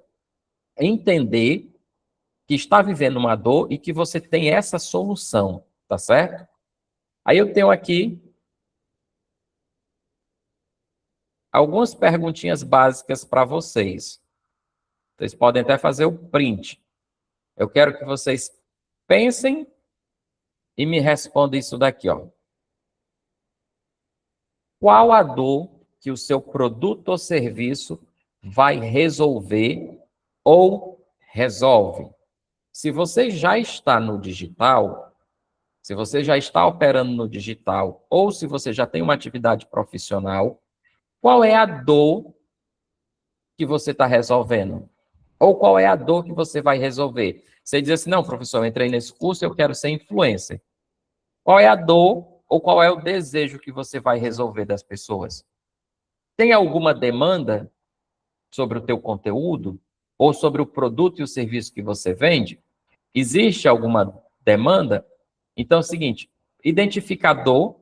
entender que está vivendo uma dor e que você tem essa solução, tá certo? Aí eu tenho aqui algumas perguntinhas básicas para vocês. Vocês podem até fazer o print. Eu quero que vocês pensem e me respondam isso daqui, ó. Qual a dor que o seu produto ou serviço vai resolver ou resolve? Se você já está no digital, se você já está operando no digital, ou se você já tem uma atividade profissional, qual é a dor que você está resolvendo? Ou qual é a dor que você vai resolver? Você diz assim, não, professor, eu entrei nesse curso e eu quero ser influencer. Qual é a dor ou qual é o desejo que você vai resolver das pessoas? Tem alguma demanda sobre o teu conteúdo? Ou sobre o produto e o serviço que você vende? Existe alguma demanda? Então é o seguinte, identificador.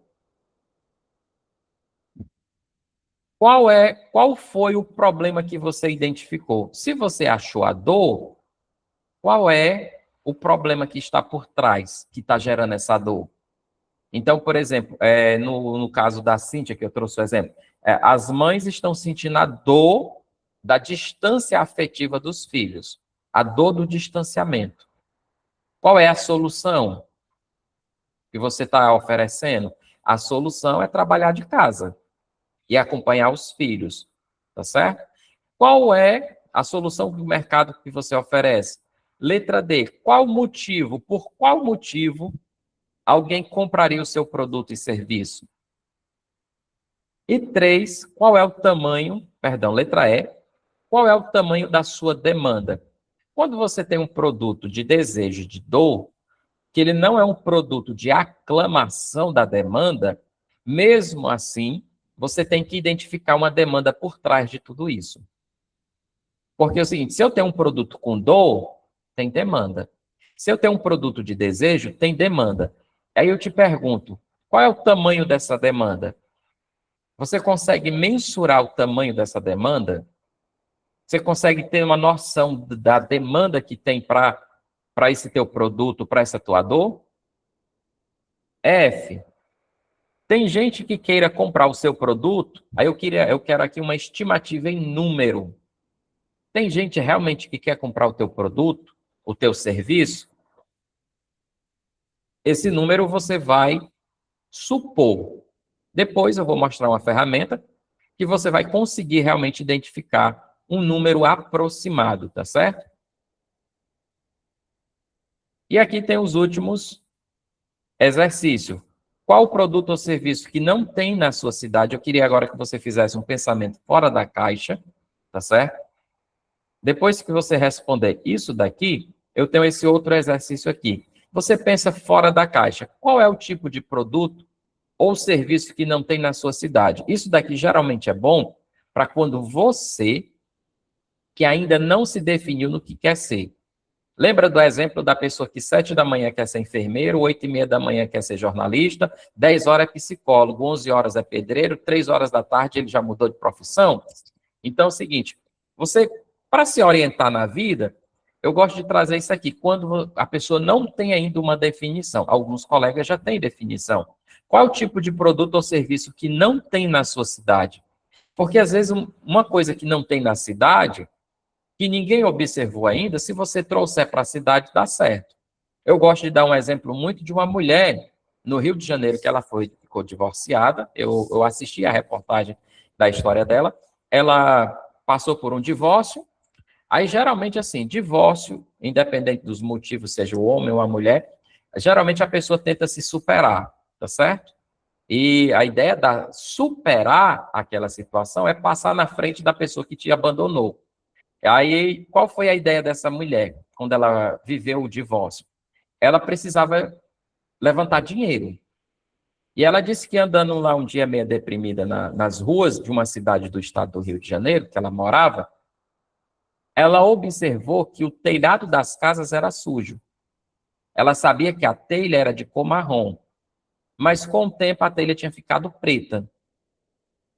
Qual foi o problema que você identificou? Se você achou a dor, qual é o problema que está por trás, que está gerando essa dor? Então, por exemplo, no caso da Cíntia, que eu trouxe o exemplo, as mães estão sentindo a dor da distância afetiva dos filhos, a dor do distanciamento. Qual é a solução que você está oferecendo? A solução é trabalhar de casa e acompanhar os filhos, tá certo? Qual é a solução do mercado que você oferece? Letra D, por qual motivo alguém compraria o seu produto e serviço? E 3, qual é o tamanho, letra E, qual é o tamanho da sua demanda? Quando você tem um produto de desejo, de dor, que ele não é um produto de aclamação da demanda, mesmo assim, você tem que identificar uma demanda por trás de tudo isso. Porque é o seguinte, se eu tenho um produto com dor, tem demanda. Se eu tenho um produto de desejo, tem demanda. Aí eu te pergunto, qual é o tamanho dessa demanda? Você consegue mensurar o tamanho dessa demanda? Você consegue ter uma noção da demanda que tem para esse teu produto, para essa tua dor? F. Tem gente que queira comprar o seu produto, aí eu quero aqui uma estimativa em número. Tem gente realmente que quer comprar o teu produto, o teu serviço? Esse número você vai supor. Depois eu vou mostrar uma ferramenta que você vai conseguir realmente identificar um número aproximado, tá certo? E aqui tem os últimos exercícios. Qual o produto ou serviço que não tem na sua cidade? Eu queria agora que você fizesse um pensamento fora da caixa, tá certo? Depois que você responder isso daqui, eu tenho esse outro exercício aqui. Você pensa fora da caixa. Qual é o tipo de produto ou serviço que não tem na sua cidade? Isso daqui geralmente é bom para quando você, que ainda não se definiu no que quer ser. Lembra do exemplo da pessoa que 7 da manhã quer ser enfermeiro, 8h30 da manhã quer ser jornalista, 10 horas é psicólogo, 11 horas é pedreiro, 3 horas da tarde ele já mudou de profissão? Então é o seguinte, você, para se orientar na vida, eu gosto de trazer isso aqui, quando a pessoa não tem ainda uma definição. Alguns colegas já têm definição. Qual é o tipo de produto ou serviço que não tem na sua cidade? Porque, às vezes, uma coisa que não tem na cidade, que ninguém observou ainda, se você trouxer para a cidade, dá certo. Eu gosto de dar um exemplo muito de uma mulher no Rio de Janeiro, que ela ficou divorciada. Eu assisti a reportagem da história dela. Ela passou por um divórcio. Aí, geralmente, assim, divórcio, independente dos motivos, seja o homem ou a mulher, geralmente a pessoa tenta se superar, tá certo? E a ideia da superar aquela situação é passar na frente da pessoa que te abandonou. Aí, qual foi a ideia dessa mulher, quando ela viveu o divórcio? Ela precisava levantar dinheiro. E ela disse que andando lá um dia meio deprimida nas ruas de uma cidade do estado do Rio de Janeiro, que ela morava, ela observou que o telhado das casas era sujo. Ela sabia que a telha era de cor marrom, mas com o tempo a telha tinha ficado preta.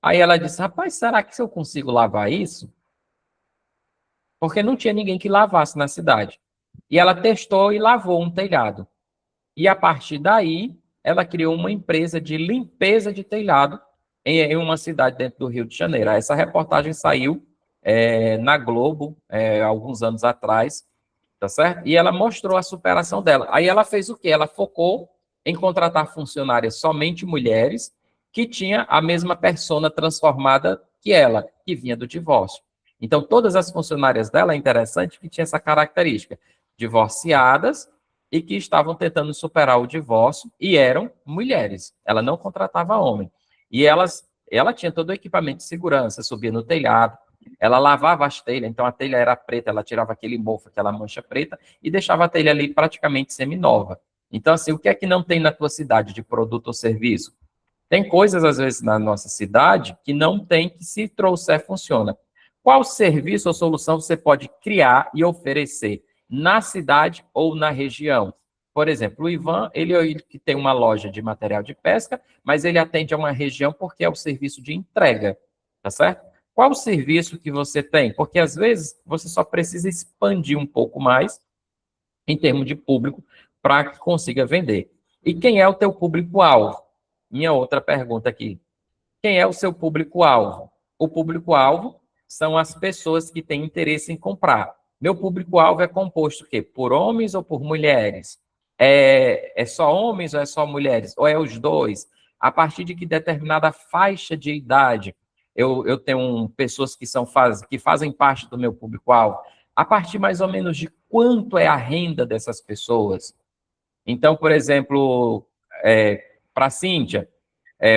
Aí ela disse, rapaz, será que eu consigo lavar isso? Porque não tinha ninguém que lavasse na cidade. E ela testou e lavou um telhado. E a partir daí, ela criou uma empresa de limpeza de telhado em uma cidade dentro do Rio de Janeiro. Essa reportagem saiu na Globo, alguns anos atrás, tá certo? E ela mostrou a superação dela. Aí ela fez o quê? Ela focou em contratar funcionárias somente mulheres que tinha a mesma persona transformada que ela, que vinha do divórcio. Então, todas as funcionárias dela, é interessante que tinha essa característica, divorciadas e que estavam tentando superar o divórcio e eram mulheres. Ela não contratava homem. E ela tinha todo o equipamento de segurança, subia no telhado, ela lavava as telhas, então a telha era preta, ela tirava aquele mofo, aquela mancha preta e deixava a telha ali praticamente seminova. Então, assim, o que é que não tem na tua cidade de produto ou serviço? Tem coisas, às vezes, na nossa cidade que não tem, que se trouxer, funciona. Qual serviço ou solução você pode criar e oferecer na cidade ou na região? Por exemplo, o Ivan, ele que tem uma loja de material de pesca, mas ele atende a uma região porque é o serviço de entrega, tá certo? Qual o serviço que você tem? Porque, às vezes, você só precisa expandir um pouco mais em termos de público para que consiga vender. E quem é o teu público-alvo? Minha outra pergunta aqui. Quem é o seu público-alvo? O público-alvo são as pessoas que têm interesse em comprar. Meu público-alvo é composto o quê? Por homens ou por mulheres? É só homens ou é só mulheres? Ou é os dois? A partir de que determinada faixa de idade eu tenho pessoas que fazem parte do meu público-alvo? A partir mais ou menos de quanto é a renda dessas pessoas? Então, por exemplo, para a Cíntia,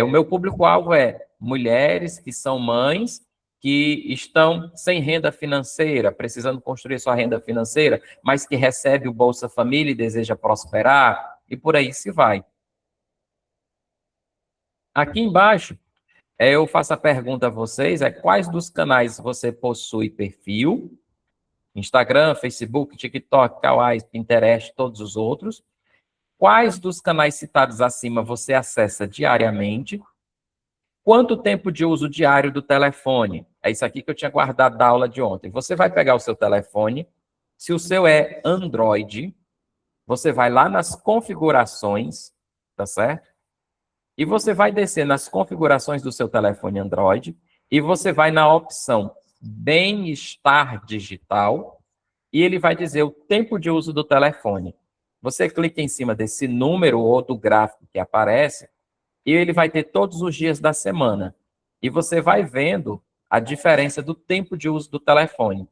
o meu público-alvo é mulheres que são mães que estão sem renda financeira, precisando construir sua renda financeira, mas que recebe o Bolsa Família e deseja prosperar, e por aí se vai. Aqui embaixo, eu faço a pergunta a vocês, quais dos canais você possui perfil? Instagram, Facebook, TikTok, Kawaii, Pinterest, todos os outros. Quais dos canais citados acima você acessa diariamente? Quanto tempo de uso diário do telefone? É isso aqui que eu tinha guardado da aula de ontem. Você vai pegar o seu telefone, se o seu é Android, você vai lá nas configurações, tá certo? E você vai descer nas configurações do seu telefone Android e você vai na opção Bem-estar Digital e ele vai dizer o tempo de uso do telefone. Você clica em cima desse número ou do gráfico que aparece e ele vai ter todos os dias da semana. E você vai vendo a diferença do tempo de uso do telefone.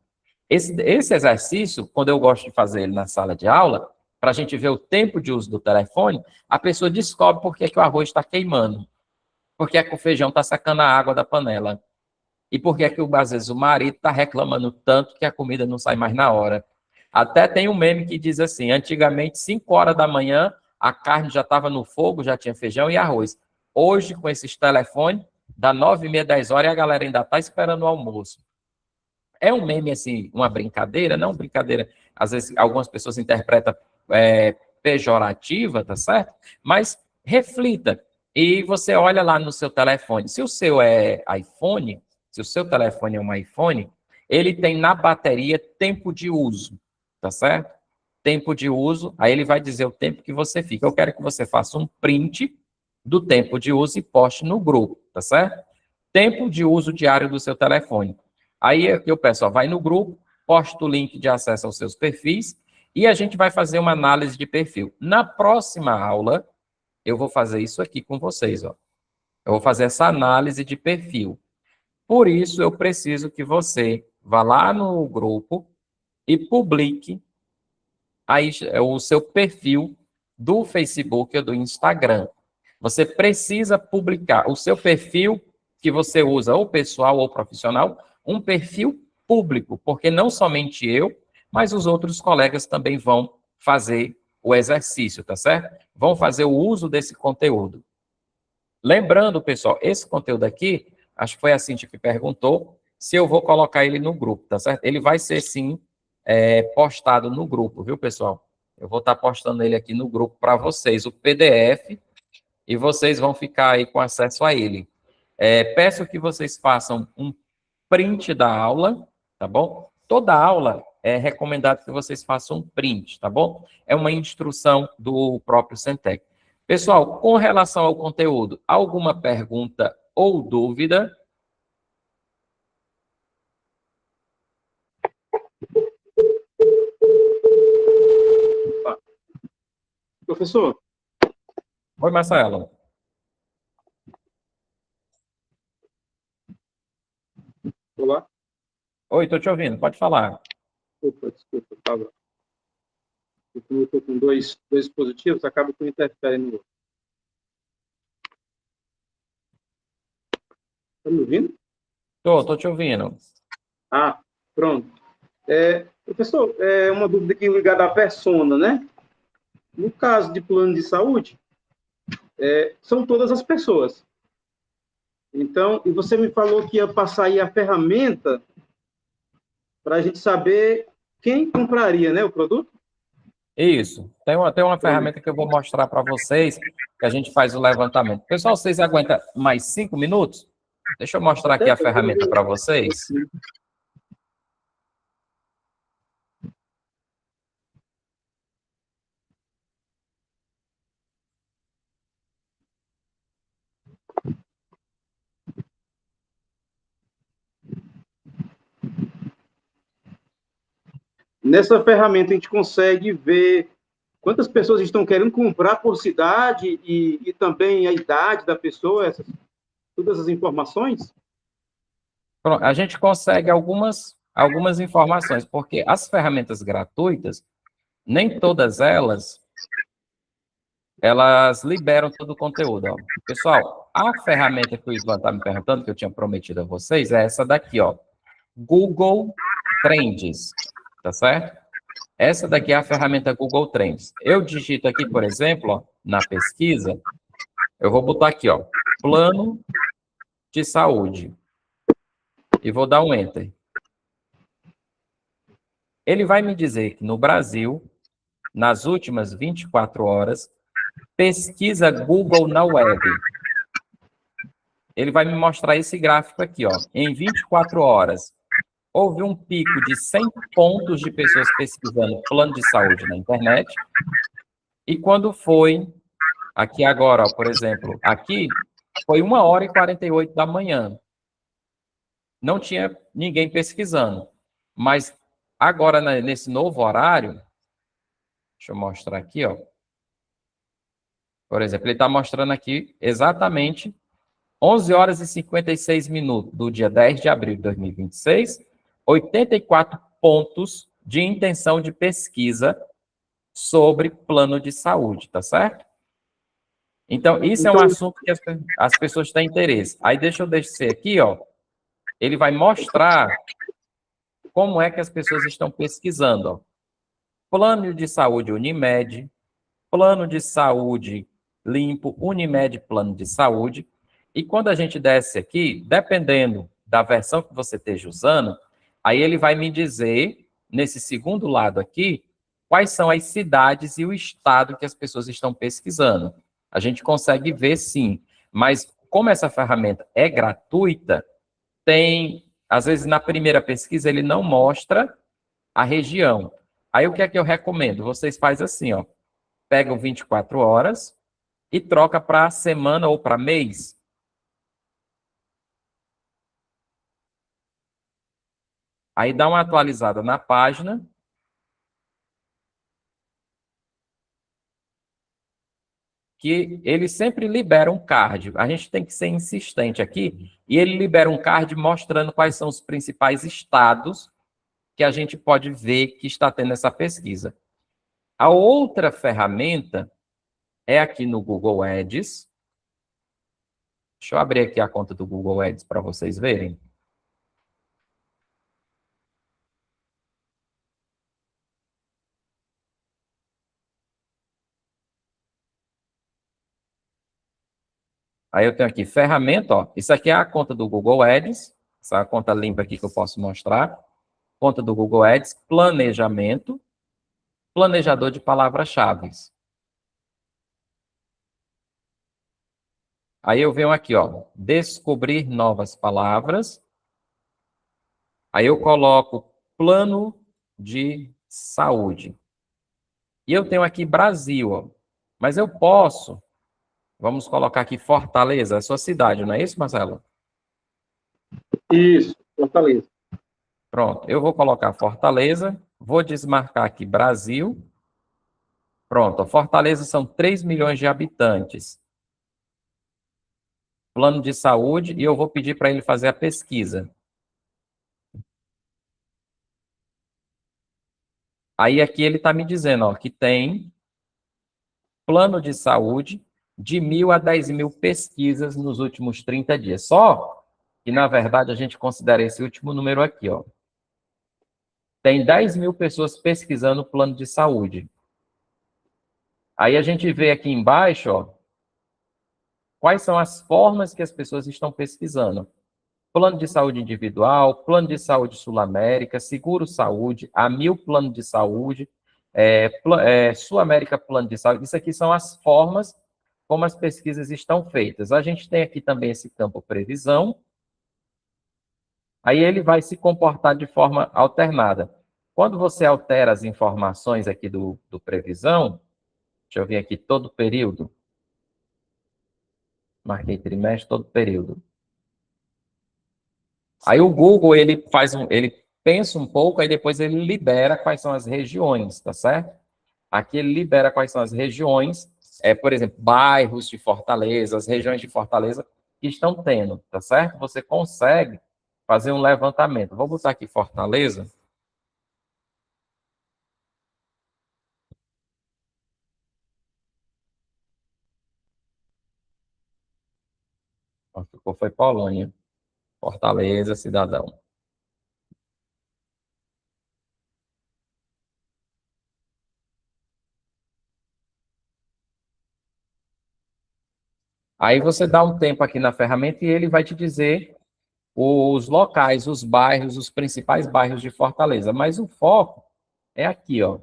Esse exercício, quando eu gosto de fazer ele na sala de aula, para a gente ver o tempo de uso do telefone, a pessoa descobre por que o arroz está queimando, por que o feijão está sacando a água da panela, e por que às vezes o marido está reclamando tanto que a comida não sai mais na hora. Até tem um meme que diz assim, antigamente, 5 horas da manhã, a carne já estava no fogo, já tinha feijão e arroz. Hoje, com esses telefones, dá 9h30, 10 horas e a galera ainda está esperando o almoço. É um meme, assim, uma brincadeira, não brincadeira, às vezes algumas pessoas interpretam pejorativa, tá certo? Mas reflita, e você olha lá no seu telefone, se o seu é iPhone, se o seu telefone é um iPhone, ele tem na bateria tempo de uso, tá certo? Tempo de uso, aí ele vai dizer o tempo que você fica. Eu quero que você faça um print do tempo de uso e poste no grupo, tá certo? Tempo de uso diário do seu telefone. Aí aqui eu peço, ó, vai no grupo, posta o link de acesso aos seus perfis e a gente vai fazer uma análise de perfil. Na próxima aula, eu vou fazer isso aqui com vocês, ó. Eu vou fazer essa análise de perfil. Por isso, eu preciso que você vá lá no grupo e publique aí o seu perfil do Facebook ou do Instagram. Você precisa publicar o seu perfil que você usa, ou pessoal ou profissional, um perfil público, porque não somente eu, mas os outros colegas também vão fazer o exercício, tá certo? Vão fazer o uso desse conteúdo. Lembrando, pessoal, esse conteúdo aqui, acho que foi a Cíntia que perguntou, se eu vou colocar ele no grupo, tá certo? Ele vai ser, sim, postado no grupo, viu, pessoal? Eu vou estar postando ele aqui no grupo para vocês, o PDF, e vocês vão ficar aí com acesso a ele. Peço que vocês façam um print da aula, tá bom? Toda aula é recomendado que vocês façam um print, tá bom? É uma instrução do próprio Centec. Pessoal, com relação ao conteúdo, alguma pergunta ou dúvida? Professor. Oi, Marcelo. Olá. Oi, estou te ouvindo, pode falar. Opa, desculpa, estava. Eu estou com dois dispositivos, acaba que interfere no outro. Está me ouvindo? Estou te ouvindo. Ah, pronto. Professor, uma dúvida aqui ligada à persona, né? No caso de plano de saúde, são todas as pessoas. Então, e você me falou que ia passar aí a ferramenta para a gente saber quem compraria, né, o produto? Isso. Tem uma ferramenta que eu vou mostrar para vocês, que a gente faz o levantamento. Pessoal, vocês aguentam mais 5 minutos? Deixa eu mostrar aqui a ferramenta para vocês. Nessa ferramenta a gente consegue ver quantas pessoas estão querendo comprar por cidade e também a idade da pessoa, todas as informações? Pronto, a gente consegue algumas informações, porque as ferramentas gratuitas, nem todas elas liberam todo o conteúdo. Ó. Pessoal, a ferramenta que o Ivan está me perguntando, que eu tinha prometido a vocês, é essa daqui, ó. Google Trends, tá certo? Essa daqui é a ferramenta Google Trends. Eu digito aqui, por exemplo, ó, na pesquisa, eu vou botar aqui, ó, plano de saúde. E vou dar um Enter. Ele vai me dizer que no Brasil, nas últimas 24 horas, pesquisa Google na web. Ele vai me mostrar esse gráfico aqui, ó. Em 24 horas, houve um pico de 100 pontos de pessoas pesquisando plano de saúde na internet. E quando foi, aqui agora, ó, por exemplo, aqui, foi 1h48 da manhã. Não tinha ninguém pesquisando. Mas agora, nesse novo horário, deixa eu mostrar aqui, ó. Por exemplo, ele está mostrando aqui exatamente 11h56 do dia 10 de abril de 2026, 84 pontos de intenção de pesquisa sobre plano de saúde, tá certo? Então, isso é um assunto que as pessoas têm interesse. Aí, deixa eu descer aqui, ó. Ele vai mostrar como é que as pessoas estão pesquisando, ó. Plano de saúde Unimed, plano de saúde limpo, Unimed plano de saúde. E quando a gente desce aqui, dependendo da versão que você esteja usando, aí ele vai me dizer, nesse segundo lado aqui, quais são as cidades e o estado que as pessoas estão pesquisando. A gente consegue ver, sim. Mas, como essa ferramenta é gratuita, às vezes, na primeira pesquisa, ele não mostra a região. Aí, o que é que eu recomendo? Vocês fazem assim, ó. Pegam 24 horas e troca para semana ou para mês. Aí dá uma atualizada na página. Que ele sempre libera um card. A gente tem que ser insistente aqui. E ele libera um card mostrando quais são os principais estados que a gente pode ver que está tendo essa pesquisa. A outra ferramenta é aqui no Google Ads. Deixa eu abrir aqui a conta do Google Ads para vocês verem. Aí eu tenho aqui ferramenta, ó. Isso aqui é a conta do Google Ads. Essa é a conta limpa aqui que eu posso mostrar. Conta do Google Ads, planejamento, planejador de palavras-chave. Aí eu venho aqui, ó, descobrir novas palavras. Aí eu coloco plano de saúde. E eu tenho aqui Brasil, ó. Mas eu posso, vamos colocar aqui Fortaleza, a sua cidade, não é isso, Marcelo? Isso, Fortaleza. Pronto, eu vou colocar Fortaleza, vou desmarcar aqui Brasil. Pronto, Fortaleza são 3 milhões de habitantes. Plano de saúde, e eu vou pedir para ele fazer a pesquisa. Aí aqui ele está me dizendo, ó, que tem plano de saúde de 1.000 a 10.000 pesquisas nos últimos 30 dias. Só que, na verdade, a gente considera esse último número aqui, ó. Tem 10.000 pessoas pesquisando o plano de saúde. Aí a gente vê aqui embaixo, ó, quais são as formas que as pessoas estão pesquisando. Plano de saúde individual, plano de saúde Sul-América, Seguro Saúde, Amil plano de saúde, Sul-América plano de saúde. Isso aqui são as formas como as pesquisas estão feitas. A gente tem aqui também esse campo previsão. Aí ele vai se comportar de forma alternada. Quando você altera as informações aqui do previsão, deixa eu vir aqui todo período. Marquei trimestre, todo período. Aí o Google, ele pensa um pouco, aí depois ele libera quais são as regiões, tá certo? Aqui ele libera quais são as regiões, por exemplo, bairros de Fortaleza, as regiões de Fortaleza que estão tendo, tá certo? Você consegue fazer um levantamento. Vou botar aqui Fortaleza. Ficou, foi Polônia. Fortaleza, cidadão. Aí você dá um tempo aqui na ferramenta e ele vai te dizer os locais, os bairros, os principais bairros de Fortaleza. Mas o foco é aqui, ó.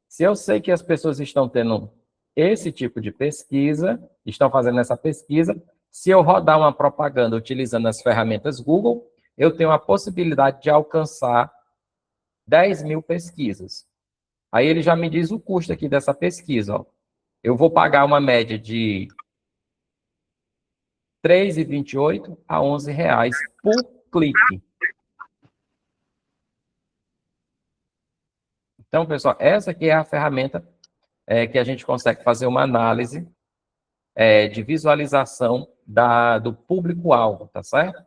Se eu sei que as pessoas estão tendo esse tipo de pesquisa, estão fazendo essa pesquisa, se eu rodar uma propaganda utilizando as ferramentas Google, eu tenho a possibilidade de alcançar 10 mil pesquisas. Aí ele já me diz o custo aqui dessa pesquisa, ó. Eu vou pagar uma média de R$ 3,28 a R$ 11 por clique. Então, pessoal, essa aqui é a ferramenta que a gente consegue fazer uma análise de visualização do público-alvo, tá certo?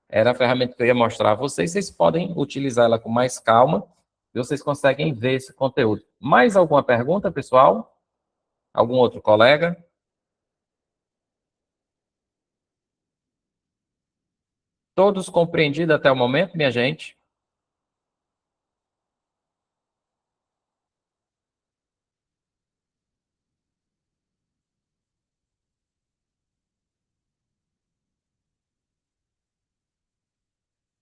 Era a ferramenta que eu ia mostrar a vocês. Vocês podem utilizar ela com mais calma e vocês conseguem ver esse conteúdo. Mais alguma pergunta, pessoal? Algum outro colega? Todos compreendidos até o momento, minha gente?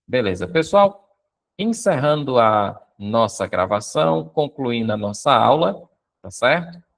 Beleza. Pessoal, encerrando a nossa gravação, concluindo a nossa aula, tá certo?